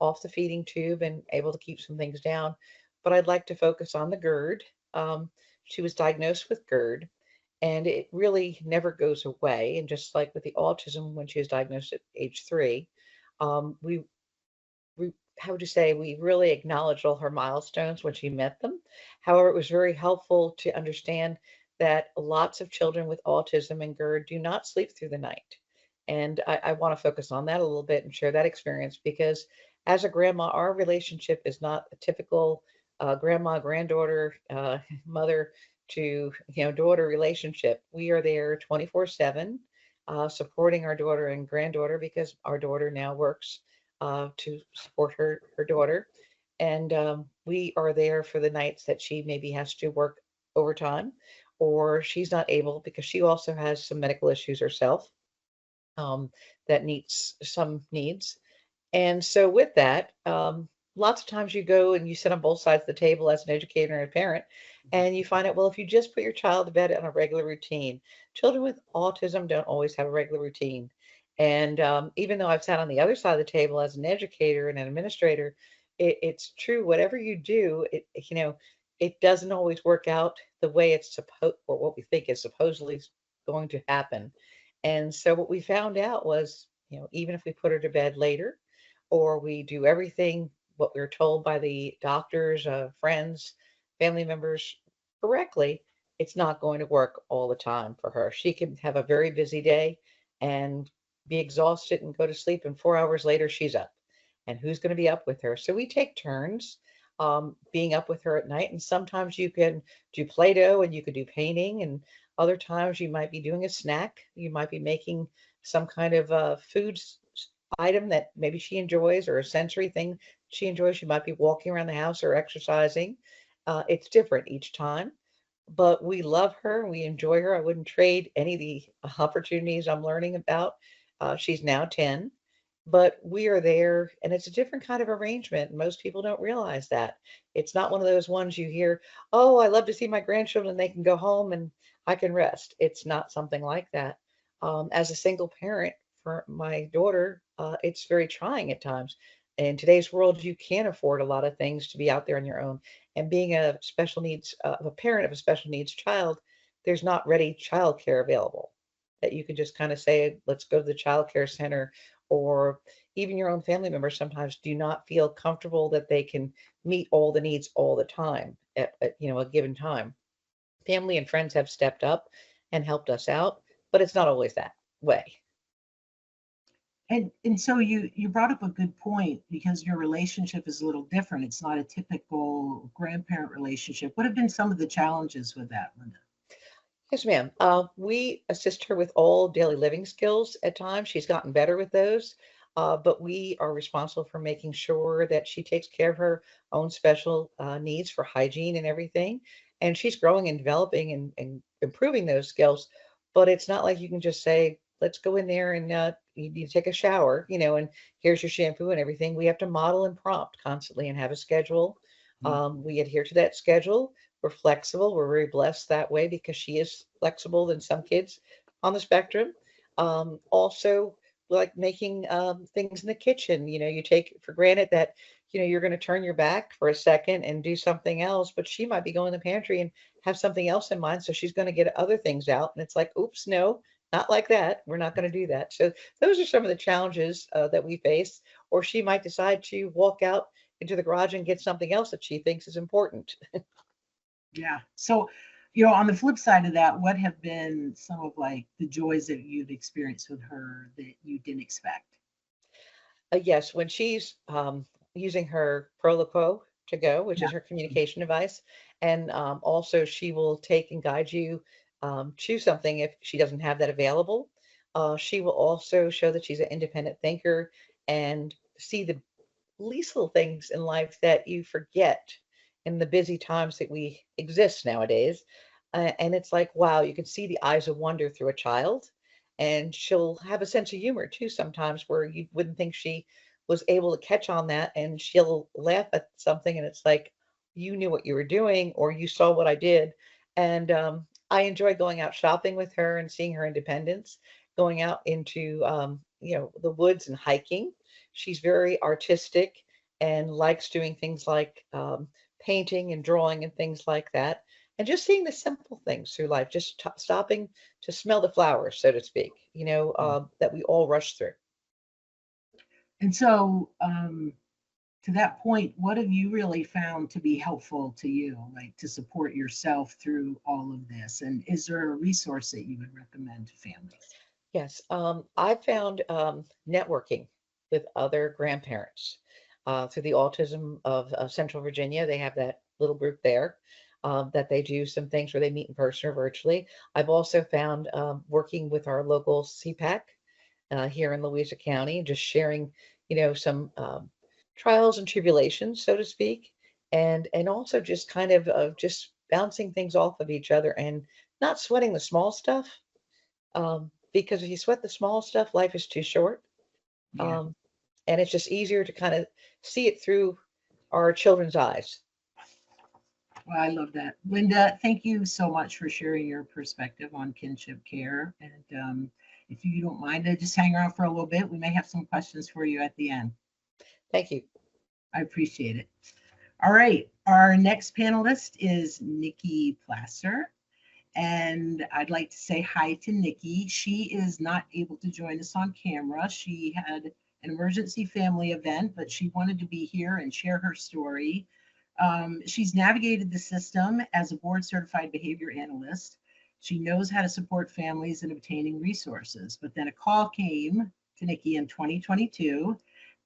off the feeding tube and able to keep some things down. But I'd like to focus on the GERD. She was diagnosed with GERD, and it really never goes away. And just like with the autism, when she was diagnosed at age 3, we how would you say, we really acknowledged all her milestones when she met them. However, it was very helpful to understand that lots of children with autism and GERD do not sleep through the night. And I want to focus on that a little bit and share that experience, because as a grandma, our relationship is not a typical grandma, granddaughter, mother to daughter relationship. We are there 24/7, supporting our daughter and granddaughter because our daughter now works to support her daughter, and we are there for the nights that she maybe has to work overtime, or she's not able because she also has some medical issues herself, that needs some needs. And so with that, lots of times you go and you sit on both sides of the table as an educator and a parent, and you find out, well, if you just put your child to bed on a regular routine, children with autism don't always have a regular routine. And even though I've sat on the other side of the table as an educator and an administrator, it's true. Whatever you do, it doesn't always work out the way it's supposed, or what we think is supposedly going to happen. And so what we found out was, even if we put her to bed later, or we do everything what we were told by the doctors, friends, family members correctly, it's not going to work all the time for her. She can have a very busy day and be exhausted and go to sleep, and 4 hours later she's up. And who's going to be up with her? So we take turns being up with her at night. And sometimes you can do Play-Doh and you could do painting, and other times you might be doing a snack. You might be making some kind of food item that maybe she enjoys, or a sensory thing she enjoys. She might be walking around the house or exercising. It's different each time, but we love her and we enjoy her. I wouldn't trade any of the opportunities I'm learning about. She's now 10, but we are there, and it's a different kind of arrangement. Most people don't realize that. It's not one of those ones you hear, oh, I love to see my grandchildren, they can go home and I can rest. It's not something like that. As a single parent for my daughter, it's very trying at times. In today's world, you can't afford a lot of things to be out there on your own. And being a special needs, a parent of a special needs child, there's not ready childcare available that you can just kind of say, let's go to the child care center. Or even your own family members sometimes do not feel comfortable that they can meet all the needs all the time at a given time. Family and friends have stepped up and helped us out, but it's not always that way. And so you brought up a good point, because your relationship is a little different. It's not a typical grandparent relationship. What have been some of the challenges with that, Linda? Yes, ma'am. We assist her with all daily living skills at times. She's gotten better with those, but we are responsible for making sure that she takes care of her own special needs for hygiene and everything. And she's growing and developing and improving those skills. But it's not like you can just say, let's go in there and you need to take a shower, and here's your shampoo and everything. We have to model and prompt constantly and have a schedule. We adhere to that schedule. We're flexible. We're very blessed that way because she is flexible than some kids on the spectrum. Also, like making things in the kitchen. You take for granted that you're going to turn your back for a second and do something else, but she might be going to the pantry and have something else in mind, so she's going to get other things out, and it's like, oops, no, not like that. We're not going to do that. So those are some of the challenges that we face. Or she might decide to walk out into the garage and get something else that she thinks is important. Yeah. So, on the flip side of that, what have been some of like the joys that you've experienced with her that you didn't expect? Yes, when she's using her Proloquo to go, which is her communication device, and also she will take and guide you to something if she doesn't have that available. She will also show that she's an independent thinker and see the least little things in life that you forget in the busy times that we exist nowadays. And it's like, wow, you can see the eyes of wonder through a child. And she'll have a sense of humor too, sometimes where you wouldn't think she was able to catch on that. And she'll laugh at something, and it's like, you knew what you were doing, or you saw what I did. And I enjoy going out shopping with her and seeing her independence, going out into, the woods and hiking. She's very artistic and likes doing things like painting and drawing and things like that. And just seeing the simple things through life, just stopping to smell the flowers, so to speak, that we all rush through. And so, to that point, what have you really found to be helpful to you, like to support yourself through all of this? And is there a resource that you would recommend to families? Yes, I found networking with other grandparents. through the Autism of Central Virginia. They have that little group there that they do some things where they meet in person or virtually. I've also found working with our local CPAC here in Louisa County, just sharing, some trials and tribulations, so to speak, and also just kind of just bouncing things off of each other and not sweating the small stuff. Because if you sweat the small stuff, life is too short. Yeah. And it's just easier to kind of see it through our children's eyes. Well, I love that. Linda, thank you so much for sharing your perspective on kinship care. And if you don't mind, just hang around for a little bit. We may have some questions for you at the end. Thank you. I appreciate it. All right. Our next panelist is Nikki Plaster. And I'd like to say hi to Nikki. She is not able to join us on camera. She had an emergency family event, but she wanted to be here and share her story. She's navigated the system as a board certified behavior analyst. She knows how to support families in obtaining resources, but then a call came to Nikki in 2022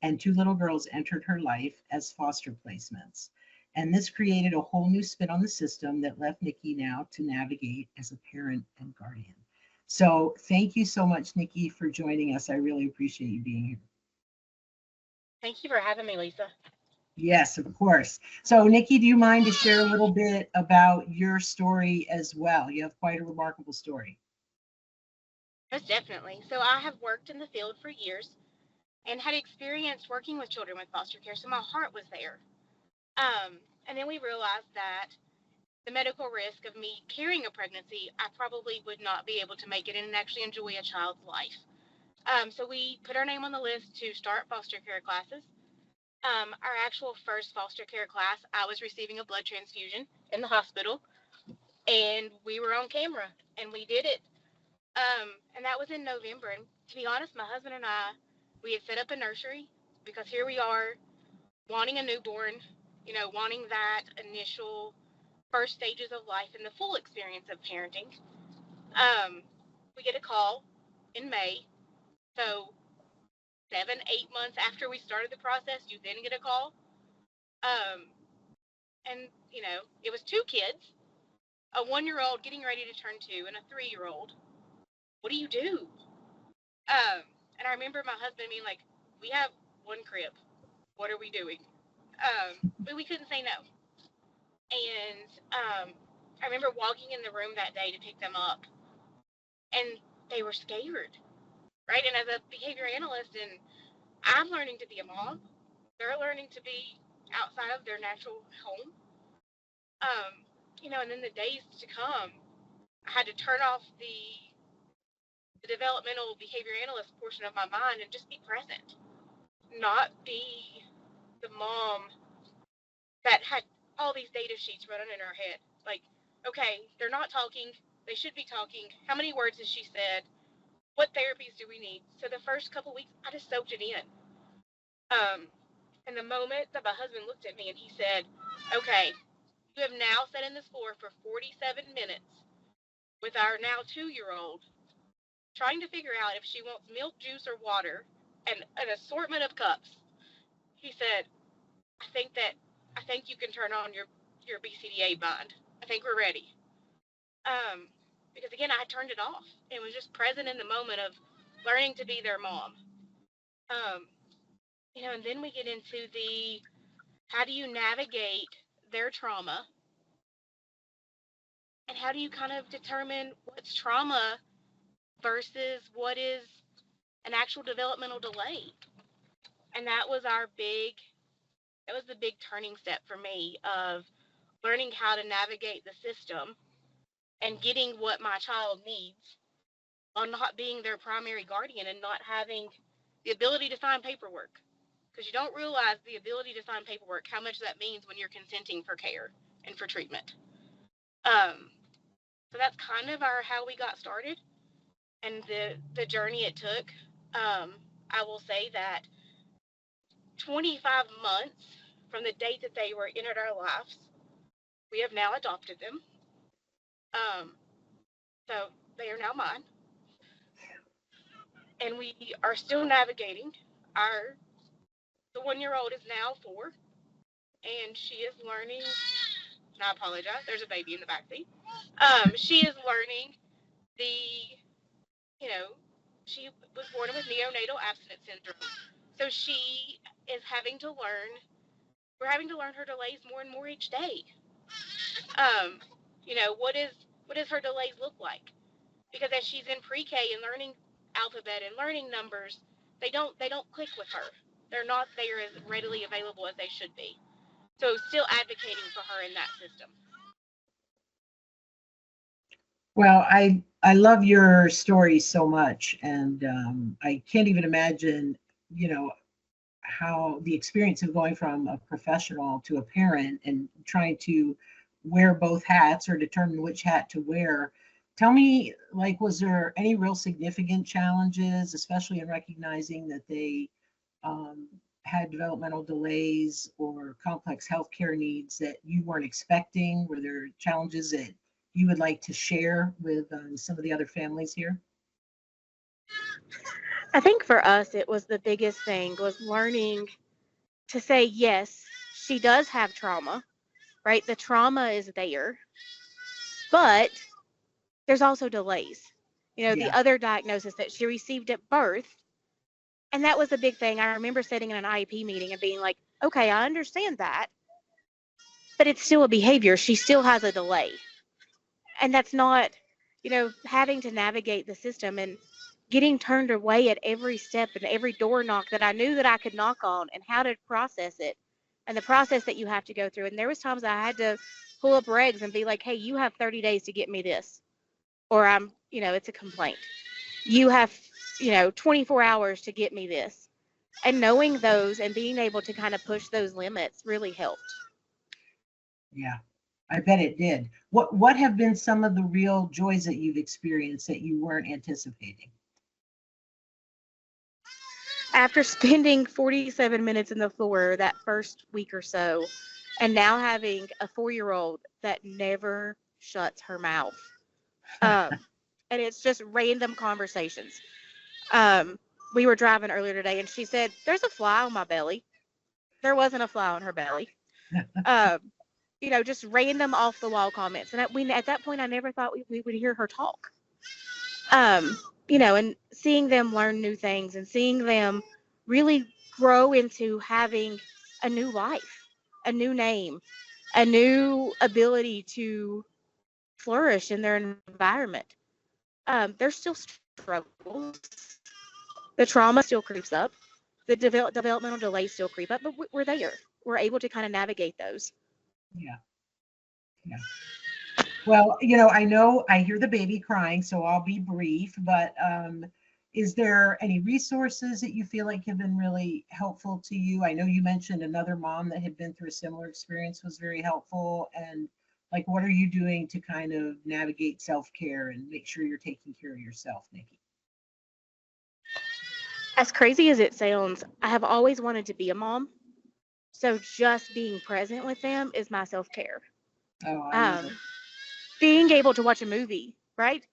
and 2 little girls entered her life as foster placements. And this created a whole new spin on the system that left Nikki now to navigate as a parent and guardian. So thank you so much, Nikki, for joining us. I really appreciate you being here. Thank you for having me, Lisa. Yes, of course. So Nikki, do you mind to share a little bit about your story as well? You have quite a remarkable story. Most definitely. So I have worked in the field for years and had experience working with children with foster care, so my heart was there. And then we realized that the medical risk of me carrying a pregnancy, I probably would not be able to make it and actually enjoy a child's life. So we put our name on the list to start foster care classes. Our actual first foster care class, I was receiving a blood transfusion in the hospital, and we were on camera, and we did it. And that was in November. And to be honest, my husband and I, we had set up a nursery because here we are wanting a newborn, wanting that initial first stages of life and the full experience of parenting. We get a call in May. So 7, 8 months after we started the process, you then get a call. And, it was 2 kids, a 1-year-old getting ready to turn 2 and a 3-year-old. What do you do? And I remember my husband being like, we have 1 crib. What are we doing? But we couldn't say no. And I remember walking in the room that day to pick them up, and they were scared, right? And as a behavior analyst, and I'm learning to be a mom, they're learning to be outside of their natural home. And then the days to come, I had to turn off the developmental behavior analyst portion of my mind and just be present, not be the mom that had all these data sheets running in her head. Like, okay, they're not talking. They should be talking. How many words has she said? What therapies do we need? So the first couple weeks, I just soaked it in. And the moment that my husband looked at me and he said, okay, you have now sat in this floor for 47 minutes with our now 2-year-old, trying to figure out if she wants milk, juice, or water, and an assortment of cups. He said, I think you can turn on your BCDA bind. I think we're ready. Because again, I turned it off and was just present in the moment of learning to be their mom. And then we get into the, how do you navigate their trauma? And how do you kind of determine what's trauma versus what is an actual developmental delay? And that was the big turning step for me of learning how to navigate the system and getting what my child needs on not being their primary guardian and not having the ability to sign paperwork. Because you don't realize the ability to sign paperwork, how much that means when you're consenting for care and for treatment. So that's kind of how we got started and the journey it took. I will say that 25 months from the date that they were entered our lives, we have now adopted them. So they are now mine. And we are still navigating our The 1-year-old is now 4, and she is learning. And I apologize. There's a baby in the backseat. She is learning the, you know, she was born with neonatal abstinence syndrome, so she is having to learn. We're having to learn her delays more and more each day. What does her delays look like? Because as she's in pre-K and learning alphabet and learning numbers, they don't click with her. They're not there as readily available as they should be. So still advocating for her in that system. Well, I love your story so much, and I can't even imagine, how the experience of going from a professional to a parent and trying to wear both hats or determine which hat to wear. Tell me, like, was there any real significant challenges, especially in recognizing that they had developmental delays or complex healthcare needs that you weren't expecting? Were there challenges that you would like to share with some of the other families here? I think for us, it was the biggest thing was learning to say, yes, she does have trauma, right? The trauma is there, but there's also delays. The other diagnosis that she received at birth, and that was the big thing. I remember sitting in an IEP meeting and being like, okay, I understand that, but it's still a behavior. She still has a delay. And that's not, having to navigate the system and getting turned away at every step and every door knock that I knew that I could knock on, and how to process it and the process that you have to go through. And there was times I had to pull up regs and be like, hey, you have 30 days to get me this, or it's a complaint. You have, 24 hours to get me this. And knowing those and being able to kind of push those limits really helped. Yeah, I bet it did. What have been some of the real joys that you've experienced that you weren't anticipating? After spending 47 minutes in the floor that first week or so, and now having a 4-year-old that never shuts her mouth. And it's just random conversations. We were driving earlier today, and she said, there's a fly on my belly. There wasn't a fly on her belly. Just random off the wall comments. And at that point, I never thought we would hear her talk. And seeing them learn new things and seeing them really grow into having a new life, a new name, a new ability to flourish in their environment. There's still struggles. The trauma still creeps up. The developmental delays still creep up, but we're there. We're able to kind of navigate those. Yeah. Well, I know I hear the baby crying, so I'll be brief, but is there any resources that you feel like have been really helpful to you? I know you mentioned another mom that had been through a similar experience was very helpful. And like, what are you doing to kind of navigate self-care and make sure you're taking care of yourself, Nikki? As crazy as it sounds, I have always wanted to be a mom. So just being present with them is my self-care. Oh, being able to watch a movie, right?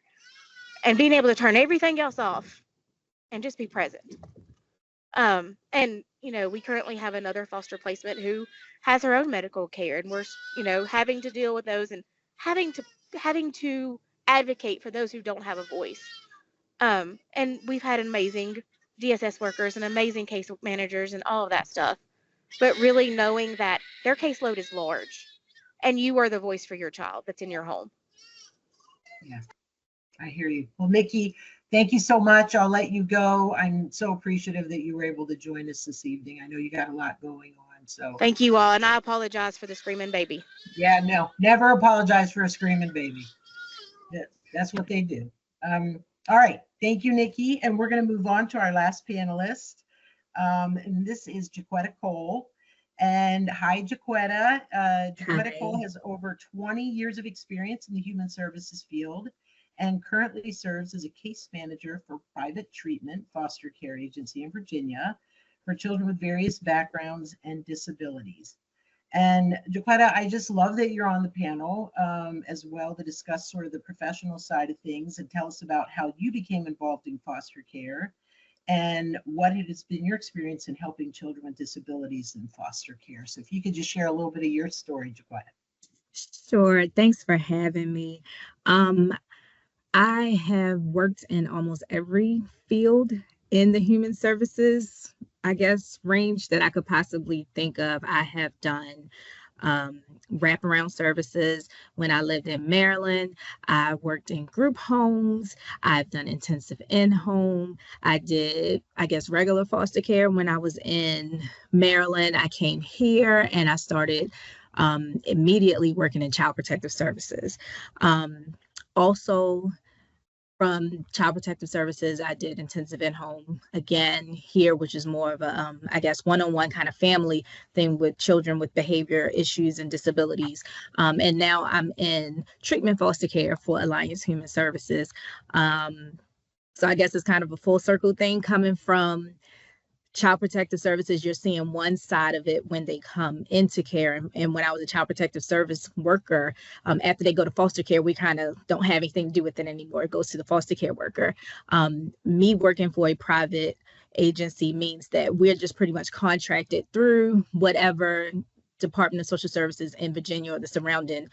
And being able to turn everything else off and just be present. And, we currently have another foster placement who has her own medical care, and we're, having to deal with those and having to advocate for those who don't have a voice. And we've had amazing DSS workers and amazing case managers and all of that stuff, but really knowing that their caseload is large and you are the voice for your child that's in your home. Yeah, I hear you. Well, Nikki, thank you so much. I'll let you go. I'm so appreciative that you were able to join us this evening. I know you got a lot going on. So thank you all. And I apologize for the screaming baby. Yeah, no, never apologize for a screaming baby. That's what they do. All right. Thank you, Nikki. And we're going to move on to our last panelist. And this is Jacquetta Cole. And hi, Jacquetta. Jacquetta Cole has over 20 years of experience in the human services field and currently serves as a case manager for Private Treatment Foster Care Agency in Virginia for children with various backgrounds and disabilities. And Jacquetta, I just love that you're on the panel as well to discuss sort of the professional side of things and tell us about how you became involved in foster care and what it has been your experience in helping children with disabilities in foster care. So if you could just share a little bit of your story, Jacquetta. Sure. Thanks for having me. I have worked in almost every field in the human services, I guess, range that I could possibly think of. I have done wraparound services. When I lived in Maryland, I worked in group homes. I've done intensive in-home. I did, I guess, regular foster care. When I was in Maryland, I came here and I started immediately working in child protective services. Also, from child protective services, I did intensive in-home again here, which is more of a, I guess, one-on-one kind of family thing with children with behavior issues and disabilities. And now I'm in treatment foster care for Alliance Human Services. So I guess it's kind of a full circle thing coming from child protective services. You're seeing one side of it when they come into care. And when I was a child protective service worker, after they go to foster care, we kind of don't have anything to do with it anymore. It goes to the foster care worker. Me working for a private agency means that we're just pretty much contracted through whatever Department of Social Services in Virginia or the surrounding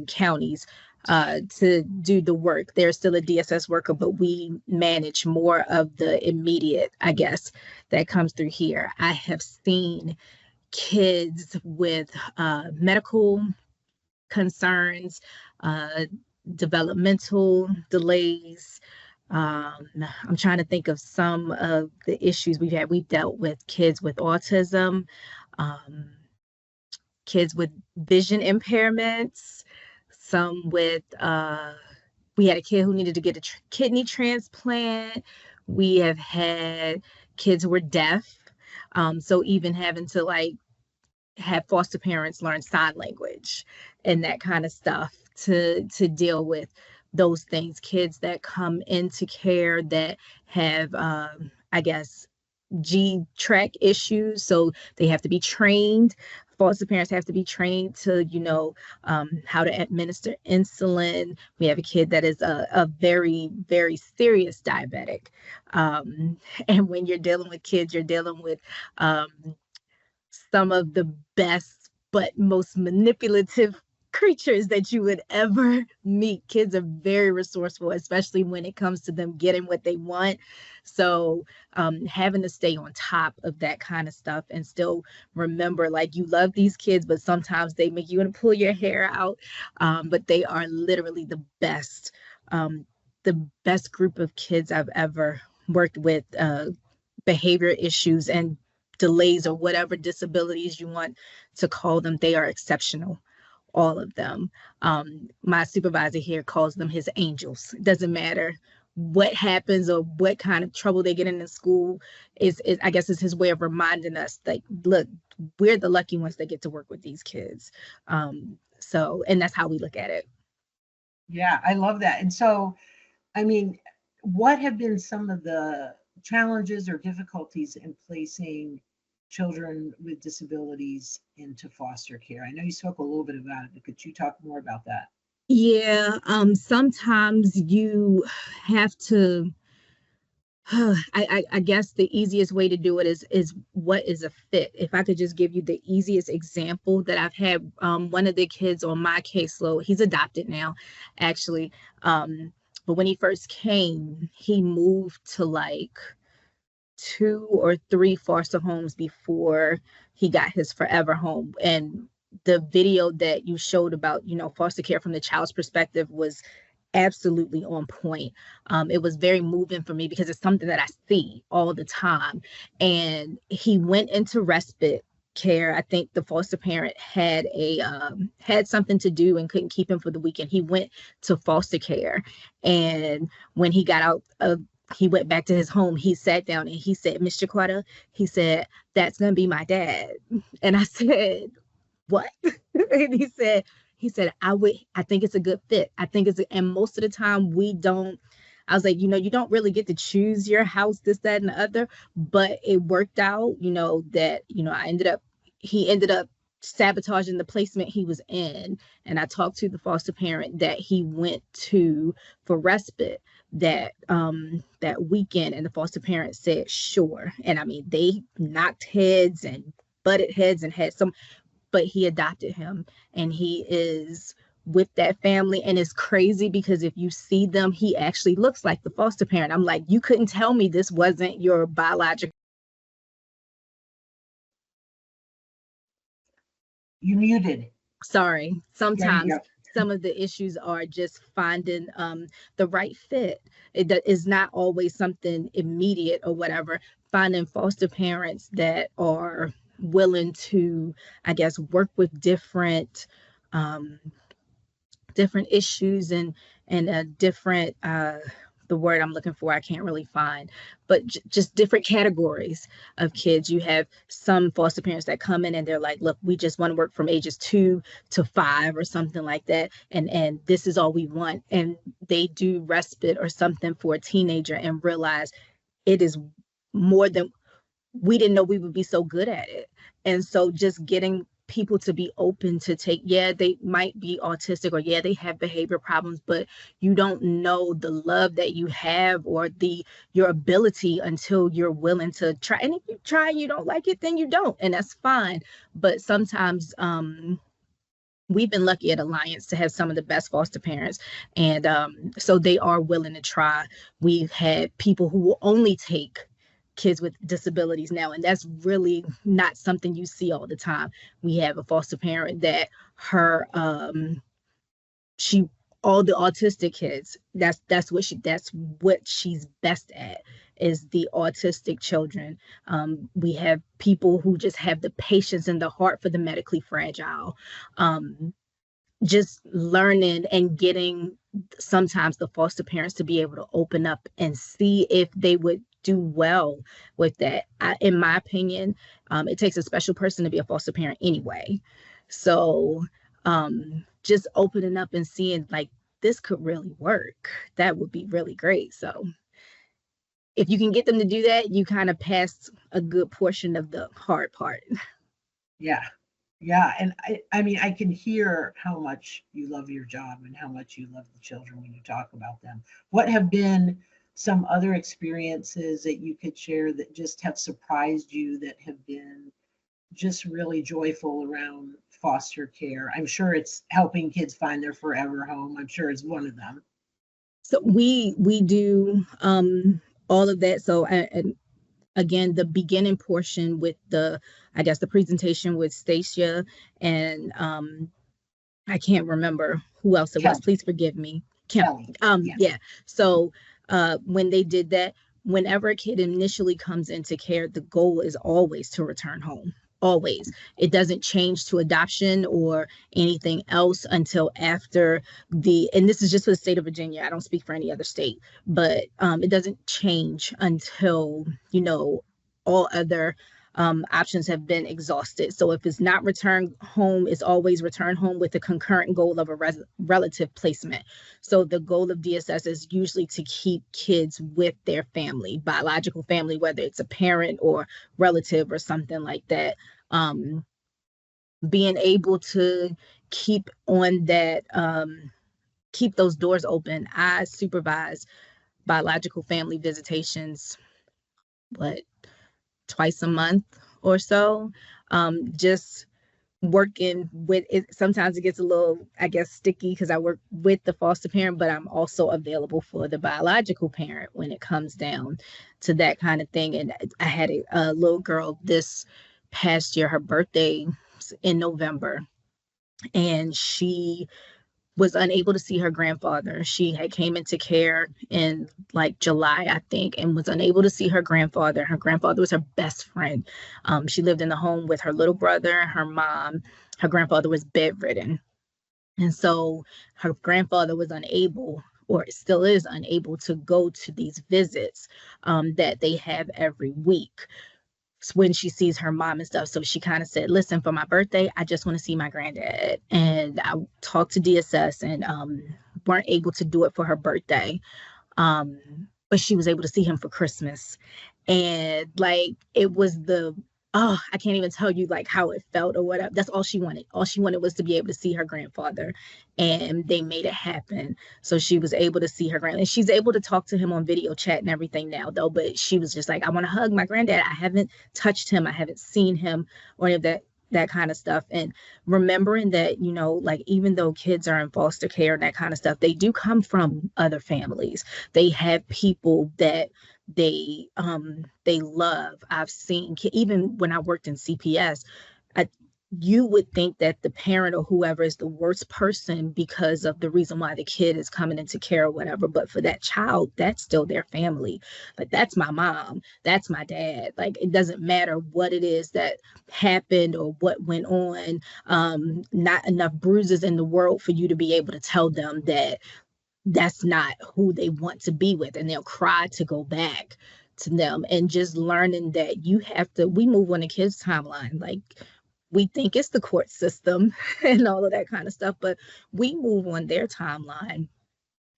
counties to do the work. There's still a DSS worker, but we manage more of the immediate, I guess, that comes through here. I have seen kids with medical concerns, developmental delays. I'm trying to think of some of the issues we've had. We've dealt with kids with autism, kids with vision impairments, some with, we had a kid who needed to get a kidney transplant. We have had kids who were deaf. So even having to like have foster parents learn sign language and that kind of stuff to deal with those things. Kids that come into care that have, I guess, G-track issues. So they have to be trained. Foster parents have to be trained to, how to administer insulin. We have a kid that is a very, very serious diabetic. And when you're dealing with kids, you're dealing with some of the best but most manipulative creatures that you would ever meet. Kids are very resourceful, especially when it comes to them getting what they want. So having to stay on top of that kind of stuff and still remember, like, you love these kids, but sometimes they make you want to pull your hair out. But they are literally the best group of kids I've ever worked with. Behavior issues and delays or whatever disabilities you want to call them, they are exceptional. All of them. My supervisor here calls them his angels. It doesn't matter what happens or what kind of trouble they get in school. Is I guess is his way of reminding us, like, look, we're the lucky ones that get to work with these kids. So, and that's how we look at it. Yeah, I love that. And so, I mean, what have been some of the challenges or difficulties in placing children with disabilities into foster care? I know you spoke a little bit about it, but could you talk more about that? Yeah, sometimes you have to, I guess the easiest way to do it is what is a fit. If I could just give you the easiest example that I've had, one of the kids on my caseload, he's adopted now, actually. But when he first came, he moved to like 2 or 3 foster homes before he got his forever home. And the video that you showed about, foster care from the child's perspective was absolutely on point. It was very moving for me because it's something that I see all the time. And he went into respite care. I think the foster parent had something to do and couldn't keep him for the weekend. He went to foster care, and when he got out of he went back to his home, he sat down and he said, "Miss Jacquetta," he said, "that's going to be my dad." And I said, "What?" And he said, I think it's a good fit. I think and most of the time I was like, you don't really get to choose your house, this, that, and the other, but it worked out, that, he ended up sabotaging the placement he was in. And I talked to the foster parent that he went to for respite, that that weekend, and the foster parents said sure. And I mean, they knocked heads and butted heads and had some, but he adopted him, and he is with that family. And it's crazy because if you see them, he actually looks like the foster parent. I'm like, you couldn't tell me this wasn't your biological. You muted. Sorry. Sometimes go. some of the issues are just finding the right fit. It is not always something immediate or whatever. Finding foster parents that are willing to, I guess, work with different different issues and different the word I'm looking for, I can't really find, but just different categories of kids. You have some foster parents that come in and they're like, look, we just want to work from ages 2 to 5 or something like that. And this is all we want. And they do respite or something for a teenager and realize it is more than, we didn't know we would be so good at it. And so just getting people to be open to take, yeah, they might be autistic or yeah, they have behavior problems, but you don't know the love that you have or your ability until you're willing to try. And if you try and you don't like it, then you don't, and that's fine. But sometimes we've been lucky at Alliance to have some of the best foster parents, and so they are willing to try. We've had people who will only take kids with disabilities now, and that's really not something you see all the time. We have a foster parent that her all the autistic kids, that's what she's best at, is the autistic children. We have people who just have the patience and the heart for the medically fragile. Just learning and getting sometimes the foster parents to be able to open up and see if they would do well with that. In my opinion, it takes a special person to be a foster parent anyway. So just opening up and seeing like this could really work, that would be really great. So if you can get them to do that, you kind of passed a good portion of the hard part. Yeah. Yeah. And I mean, I can hear how much you love your job and how much you love the children when you talk about them. What have been some other experiences that you could share that just have surprised you, that have been just really joyful around foster care? I'm sure it's helping kids find their forever home. I'm sure it's one of them. So we do all of that. So and again, the beginning portion with the presentation with Stacia and I can't remember who else it was. Please forgive me. Kelly. Yeah. So when they did that, whenever a kid initially comes into care, the goal is always to return home. Always. It doesn't change to adoption or anything else until after and this is just for the state of Virginia. I don't speak for any other state, but it doesn't change until, all other options have been exhausted. So if it's not return home, it's always return home with the concurrent goal of a relative placement. So the goal of DSS is usually to keep kids with their family, biological family, whether it's a parent or relative or something like that. Being able to keep on that, keep those doors open. I supervise biological family visitations, twice a month or so, just working with it. Sometimes it gets a little, I guess, sticky because I work with the foster parent, but I'm also available for the biological parent when it comes down to that kind of thing. And I had a little girl this past year, her birthday in November, and she was unable to see her grandfather. She had came into care in like July, I think, and was unable to see her grandfather. Her grandfather was her best friend. She lived in the home with her little brother, her mom. Her grandfather was bedridden. And so her grandfather was unable, or still is unable, to go to these visits that they have every week when she sees her mom and stuff. So she kind of said, listen, for my birthday, I just want to see my granddad. And I talked to DSS and weren't able to do it for her birthday. But she was able to see him for Christmas. And like, it was the oh, I can't even tell you like how it felt or whatever. That's all she wanted. All she wanted was to be able to see her grandfather, and they made it happen. So she was able to see her and she's able to talk to him on video chat and everything now though. But she was just like, I want to hug my granddad. I haven't touched him. I haven't seen him or any of that kind of stuff. And remembering that, you know, like even though kids are in foster care and that kind of stuff, they do come from other families. They have people that they love. I've seen, even when I worked in CPS, you would think that the parent or whoever is the worst person because of the reason why the kid is coming into care or whatever. But for that child, that's still their family. Like, that's my mom, that's my dad. Like, it doesn't matter what it is that happened or what went on. Not enough bruises in the world for you to be able to tell them that that's not who they want to be with, and they'll cry to go back to them. And just learning that you have to, we move on the kids' timeline. Like, we think it's the court system and all of that kind of stuff, but we move on their timeline.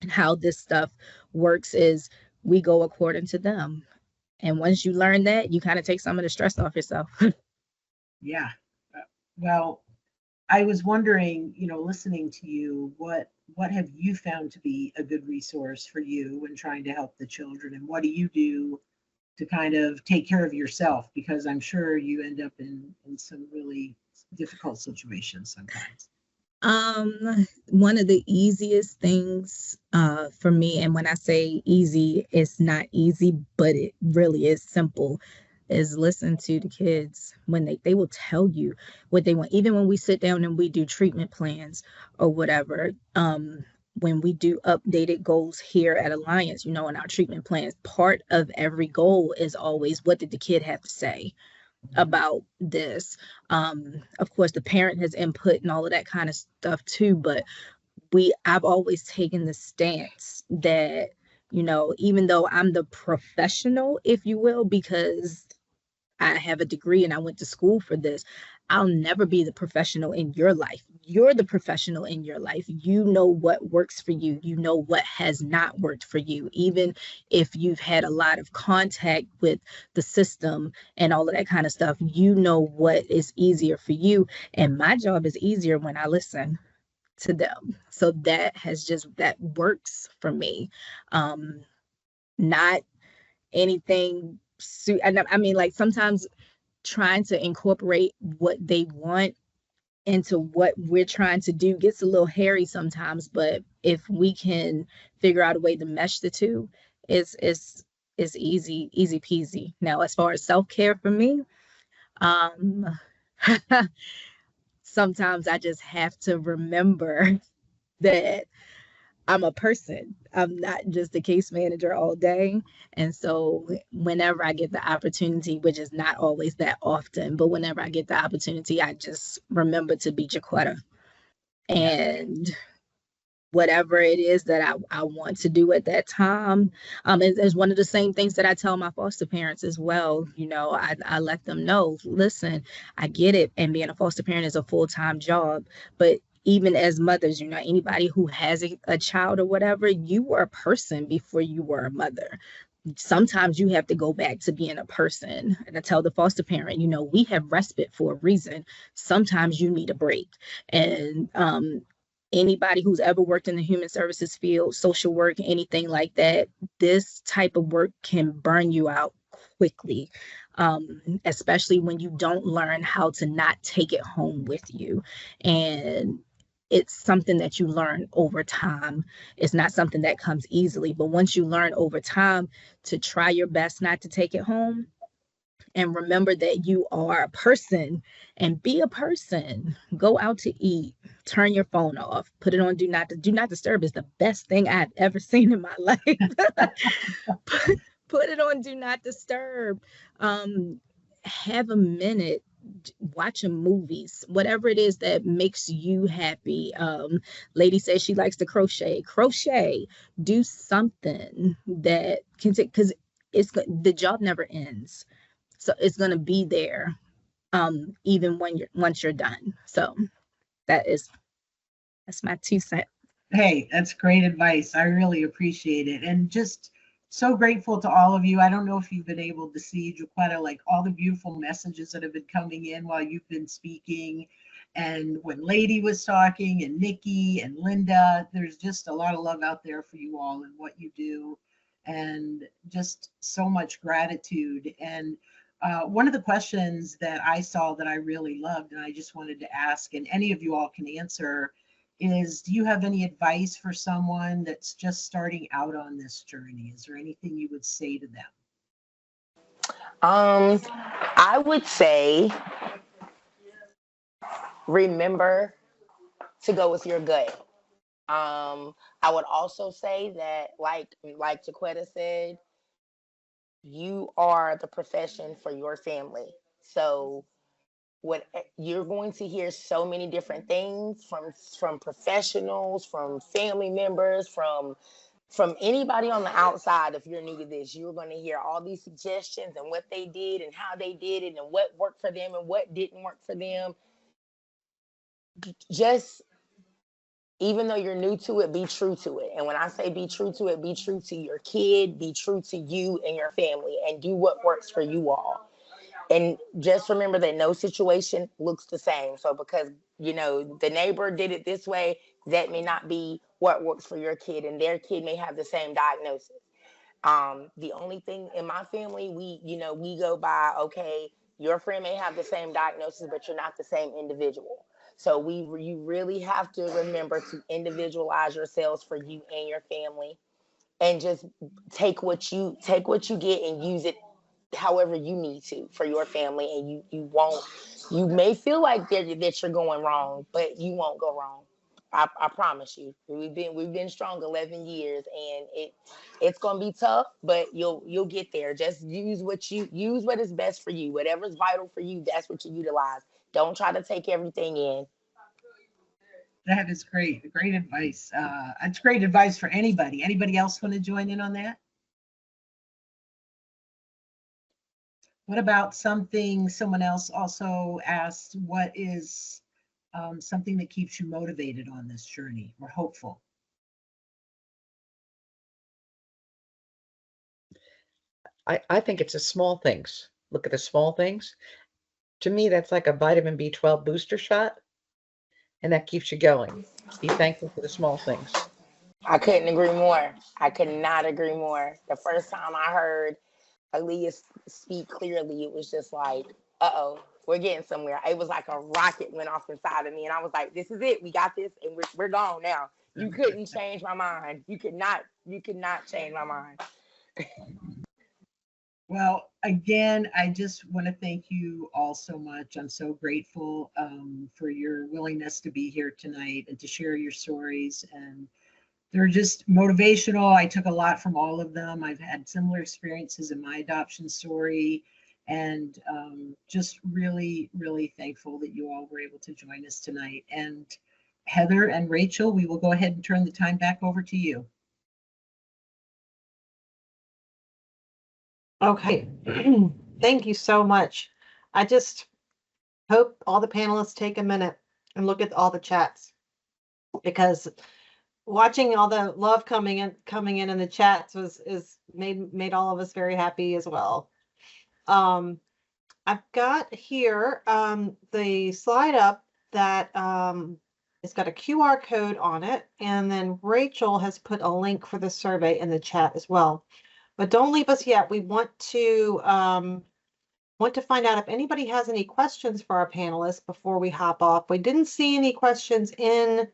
And how this stuff works is we go according to them. And once you learn that, you kind of take some of the stress off yourself. Yeah. Well, I was wondering, you know, listening to you, what have you found to be a good resource for you when trying to help the children, and what do you do to kind of take care of yourself? Because I'm sure you end up in some really difficult situations sometimes. One of the easiest things for me, and when I say easy, it's not easy, but it really is simple, is listen to the kids. When they will tell you what they want. Even when we sit down and we do treatment plans or whatever, when we do updated goals here at Alliance, you know, in our treatment plans, part of every goal is always, what did the kid have to say about this? Of course, the parent has input and all of that kind of stuff too, but I've always taken the stance that, you know, even though I'm the professional, if you will, because I have a degree and I went to school for this, I'll never be the professional in your life. You're the professional in your life. You know what works for you. You know what has not worked for you. Even if you've had a lot of contact with the system and all of that kind of stuff, you know what is easier for you. And my job is easier when I listen to them. So that works for me. Not anything. I mean, like, sometimes trying to incorporate what they want into what we're trying to do gets a little hairy sometimes, but if we can figure out a way to mesh the two, it's easy peasy. Now, as far as self-care for me, sometimes I just have to remember that I'm a person. I'm not just a case manager all day. And so whenever I get the opportunity, which is not always that often, but whenever I get the opportunity, I just remember to be Jacquetta. And whatever it is that I want to do at that time, is one of the same things that I tell my foster parents as well. You know, I let them know, listen, I get it. And being a foster parent is a full-time job, but even as mothers, you know, anybody who has a child or whatever, you were a person before you were a mother. Sometimes you have to go back to being a person. And I tell the foster parent, you know, we have respite for a reason. Sometimes you need a break. And anybody who's ever worked in the human services field, social work, anything like that, this type of work can burn you out quickly. Especially when you don't learn how to not take it home with you. And it's something that you learn over time. It's not something that comes easily, but once you learn over time to try your best not to take it home, and remember that you are a person, and be a person. Go out to eat, turn your phone off, put it on do not disturb is the best thing I've ever seen in my life. Put it on do not disturb. Have a minute watching movies, whatever it is that makes you happy. Lady says she likes to crochet, do something that can take, because the job never ends, so it's going to be there even once you're done. So that's my 2 cents. Hey, that's great advice. I really appreciate it. And just so grateful to all of you. I don't know if you've been able to see, Jacquetta, like all the beautiful messages that have been coming in while you've been speaking. And when Lady was talking, and Nikki and Linda, there's just a lot of love out there for you all and what you do, and just so much gratitude. And one of the questions that I saw that I really loved, and I just wanted to ask, and any of you all can answer, is do you have any advice for someone that's just starting out on this journey? Is there anything you would say to them? I would say remember to go with your gut. I would also say that, like Jacquetta said, you are the profession for your family. So what you're going to hear so many different things from professionals, from family members, from anybody on the outside. If you're new to this, you're going to hear all these suggestions and what they did and how they did it and what worked for them and what didn't work for them. Just, even though you're new to it, be true to it. And when I say be true to it, be true to your kid, be true to you and your family, and do what works for you all. And just remember that no situation looks the same. So because, the neighbor did it this way, that may not be what works for your kid, and their kid may have the same diagnosis. The only thing in my family, we go by, okay, your friend may have the same diagnosis, but you're not the same individual. So you really have to remember to individualize yourselves for you and your family, and just take what you get and use it however you need to for your family. And you may feel like that you're going wrong, but you won't go wrong. I promise you. We've been strong 11 years, and it's gonna be tough, but you'll get there. Just use what is best for you. Whatever's vital for you, that's what you utilize. Don't try to take everything in. That is great. Great advice. It's great advice for anybody. Anybody else want to join in on that? What about something someone else also asked, what is something that keeps you motivated on this journey or hopeful? I think it's the small things. Look at the small things. To me, that's like a vitamin B12 booster shot, and that keeps you going. Be thankful for the small things. I couldn't agree more. I could not agree more. The first time I heard Aaliyah speak clearly, it was just like, uh-oh, we're getting somewhere. It was like a rocket went off inside of me, and I was like, this is it. We got this, and we're gone now. You couldn't change my mind. You could not change my mind. Well, again, I just want to thank you all so much. I'm so grateful for your willingness to be here tonight and to share your stories. And they're just motivational. I took a lot from all of them. I've had similar experiences in my adoption story, and just really, really thankful that you all were able to join us tonight. And Heather and Rachel, we will go ahead and turn the time back over to you. Okay, thank you so much. I just hope all the panelists take a minute and look at all the chats, because watching all the love coming in the chats made all of us very happy as well. I've got here the slide up that it's got a QR code on it, and then Rachel has put a link for the survey in the chat as well. But don't leave us yet. We want to find out if anybody has any questions for our panelists before we hop off. We didn't see any questions in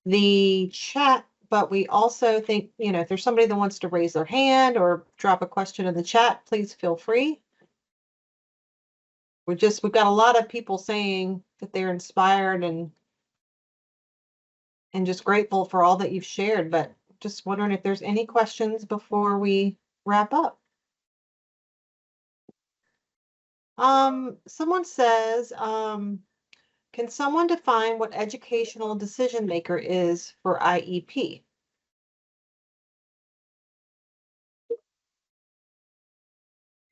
the chat, but we also think, if there's somebody that wants to raise their hand or drop a question in the chat, please feel free. We've got a lot of people saying that they're inspired and just grateful for all that you've shared, but just wondering if there's any questions before we wrap up. Someone says, can someone define what educational decision maker is for IEP?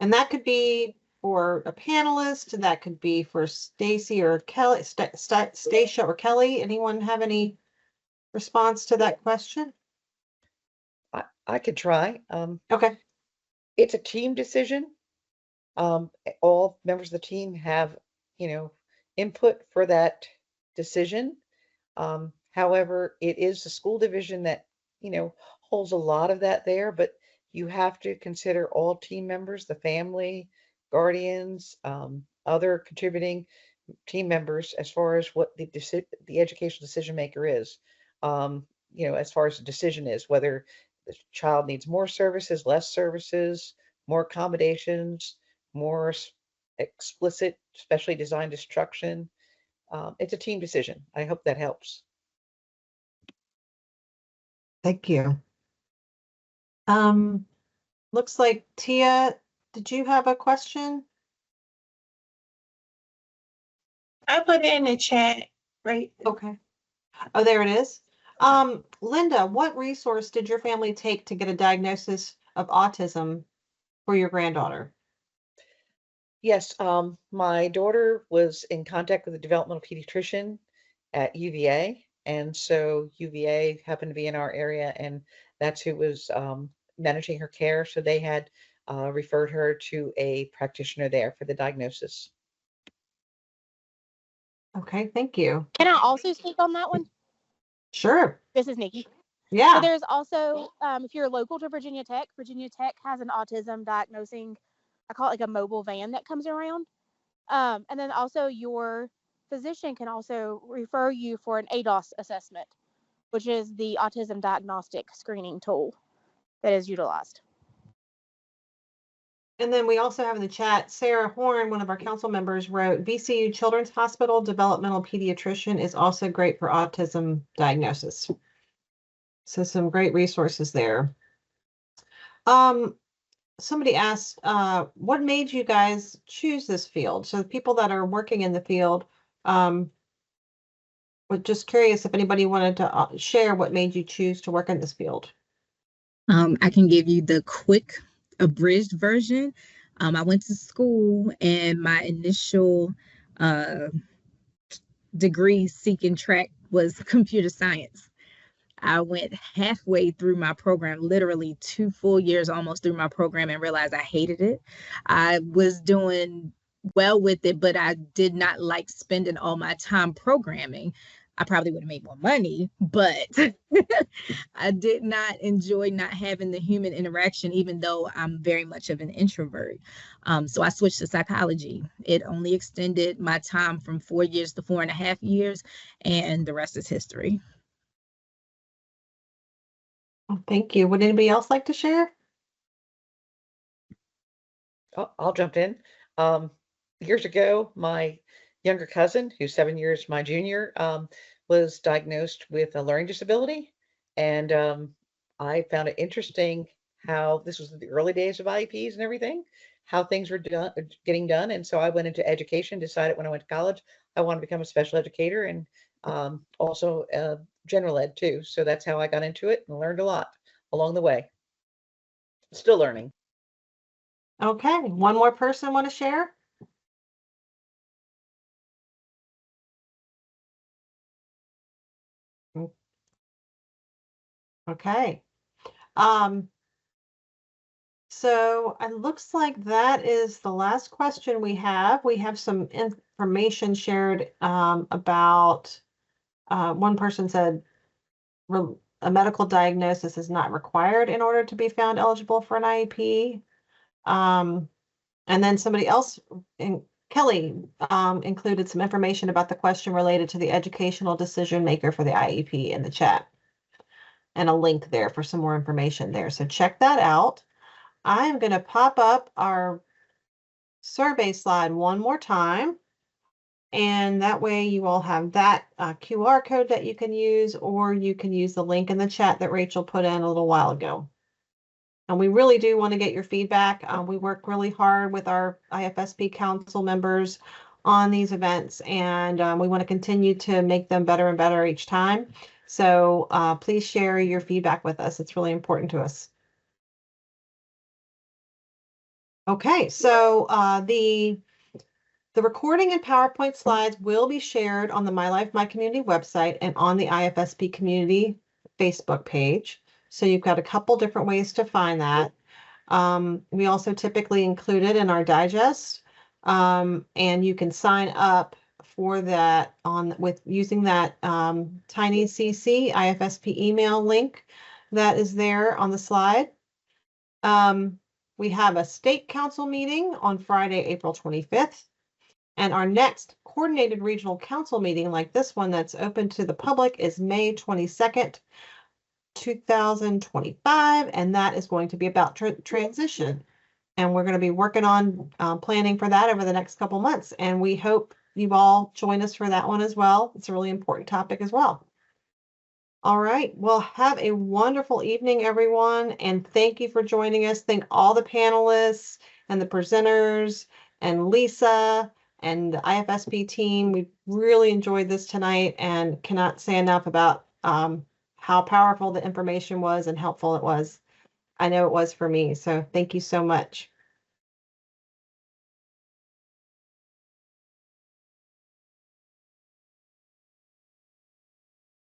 And that could be for a panelist, and that could be for Stacy or Kelly, Stacia or Kelly. Anyone have any response to that question? I could try. Okay. It's a team decision. All members of the team have, input for that decision. However, it is the school division that, holds a lot of that there, but you have to consider all team members, the family, guardians, other contributing team members as far as what the educational decision maker is. As far as the decision is, whether the child needs more services, less services, more accommodations, more explicit, specially designed instruction. It's a team decision. I hope that helps. Thank you. Looks like Tia, did you have a question? I put it in the chat, right? Okay. Oh, there it is. Linda, what resource did your family take to get a diagnosis of autism for your granddaughter? Yes, my daughter was in contact with a developmental pediatrician at UVA, and so UVA happened to be in our area, and that's who was managing her care. So they had referred her to a practitioner there for the diagnosis. Okay, thank you. Can I also speak on that one? Sure. This is Nikki. Yeah. So there's also, if you're local to Virginia Tech has an autism diagnosing, I call it like a mobile van that comes around. And then also your physician can also refer you for an ADOS assessment, which is the autism diagnostic screening tool that is utilized. And then we also have in the chat, Sarah Horn, one of our council members, wrote, VCU Children's Hospital developmental pediatrician is also great for autism diagnosis. So some great resources there. Somebody asked, what made you guys choose this field? So the people that are working in the field, was just curious if anybody wanted to share what made you choose to work in this field. I can give you the quick abridged version. I went to school and my initial degree seeking track was computer science. I went halfway through my program, literally 2 full years almost through my program, and realized I hated it. I was doing well with it, but I did not like spending all my time programming. I probably would have made more money, but I did not enjoy not having the human interaction, even though I'm very much of an introvert. So I switched to psychology. It only extended my time from 4 years to 4.5 years, and the rest is history. Thank you. Would anybody else like to share? I'll jump in. Years ago, my younger cousin, who's 7 years my junior, was diagnosed with a learning disability. And I found it interesting how this was the early days of IEPs and everything, how things were getting done. And so I went into education, decided when I went to college, I wanted to become a special educator and also general ed too. So that's how I got into it and learned a lot along the way. Still learning. Okay, one more person want to share? Okay. So it looks like that is the last question we have. We have some information shared about one person said a medical diagnosis is not required in order to be found eligible for an IEP. And then somebody else, Kelly, included some information about the question related to the educational decision maker for the IEP in the chat, and a link there for some more information there. So check that out. I am going to pop up our survey slide one more time. And that way you all have that QR code that you can use, or you can use the link in the chat that Rachel put in a little while ago. And we really do want to get your feedback. We work really hard with our IFSP council members on these events, and we want to continue to make them better and better each time. So please share your feedback with us. It's really important to us. Okay, so the recording and PowerPoint slides will be shared on the My Life, My Community website and on the IFSP community Facebook page. So you've got a couple different ways to find that. We also typically include it in our digest. And you can sign up for that with using that Tiny CC IFSP email link that is there on the slide. We have a state council meeting on Friday, April 25th. And our next coordinated regional council meeting, like this one that's open to the public, is May 22nd, 2025. And that is going to be about transition. And we're going to be working on planning for that over the next couple months. And we hope you all join us for that one as well. It's a really important topic as well. All right. Well, have a wonderful evening, everyone. And thank you for joining us. Thank all the panelists and the presenters and Lisa and the IFSP team. We really enjoyed this tonight and cannot say enough about how powerful the information was and helpful it was. I know it was for me. So thank you so much.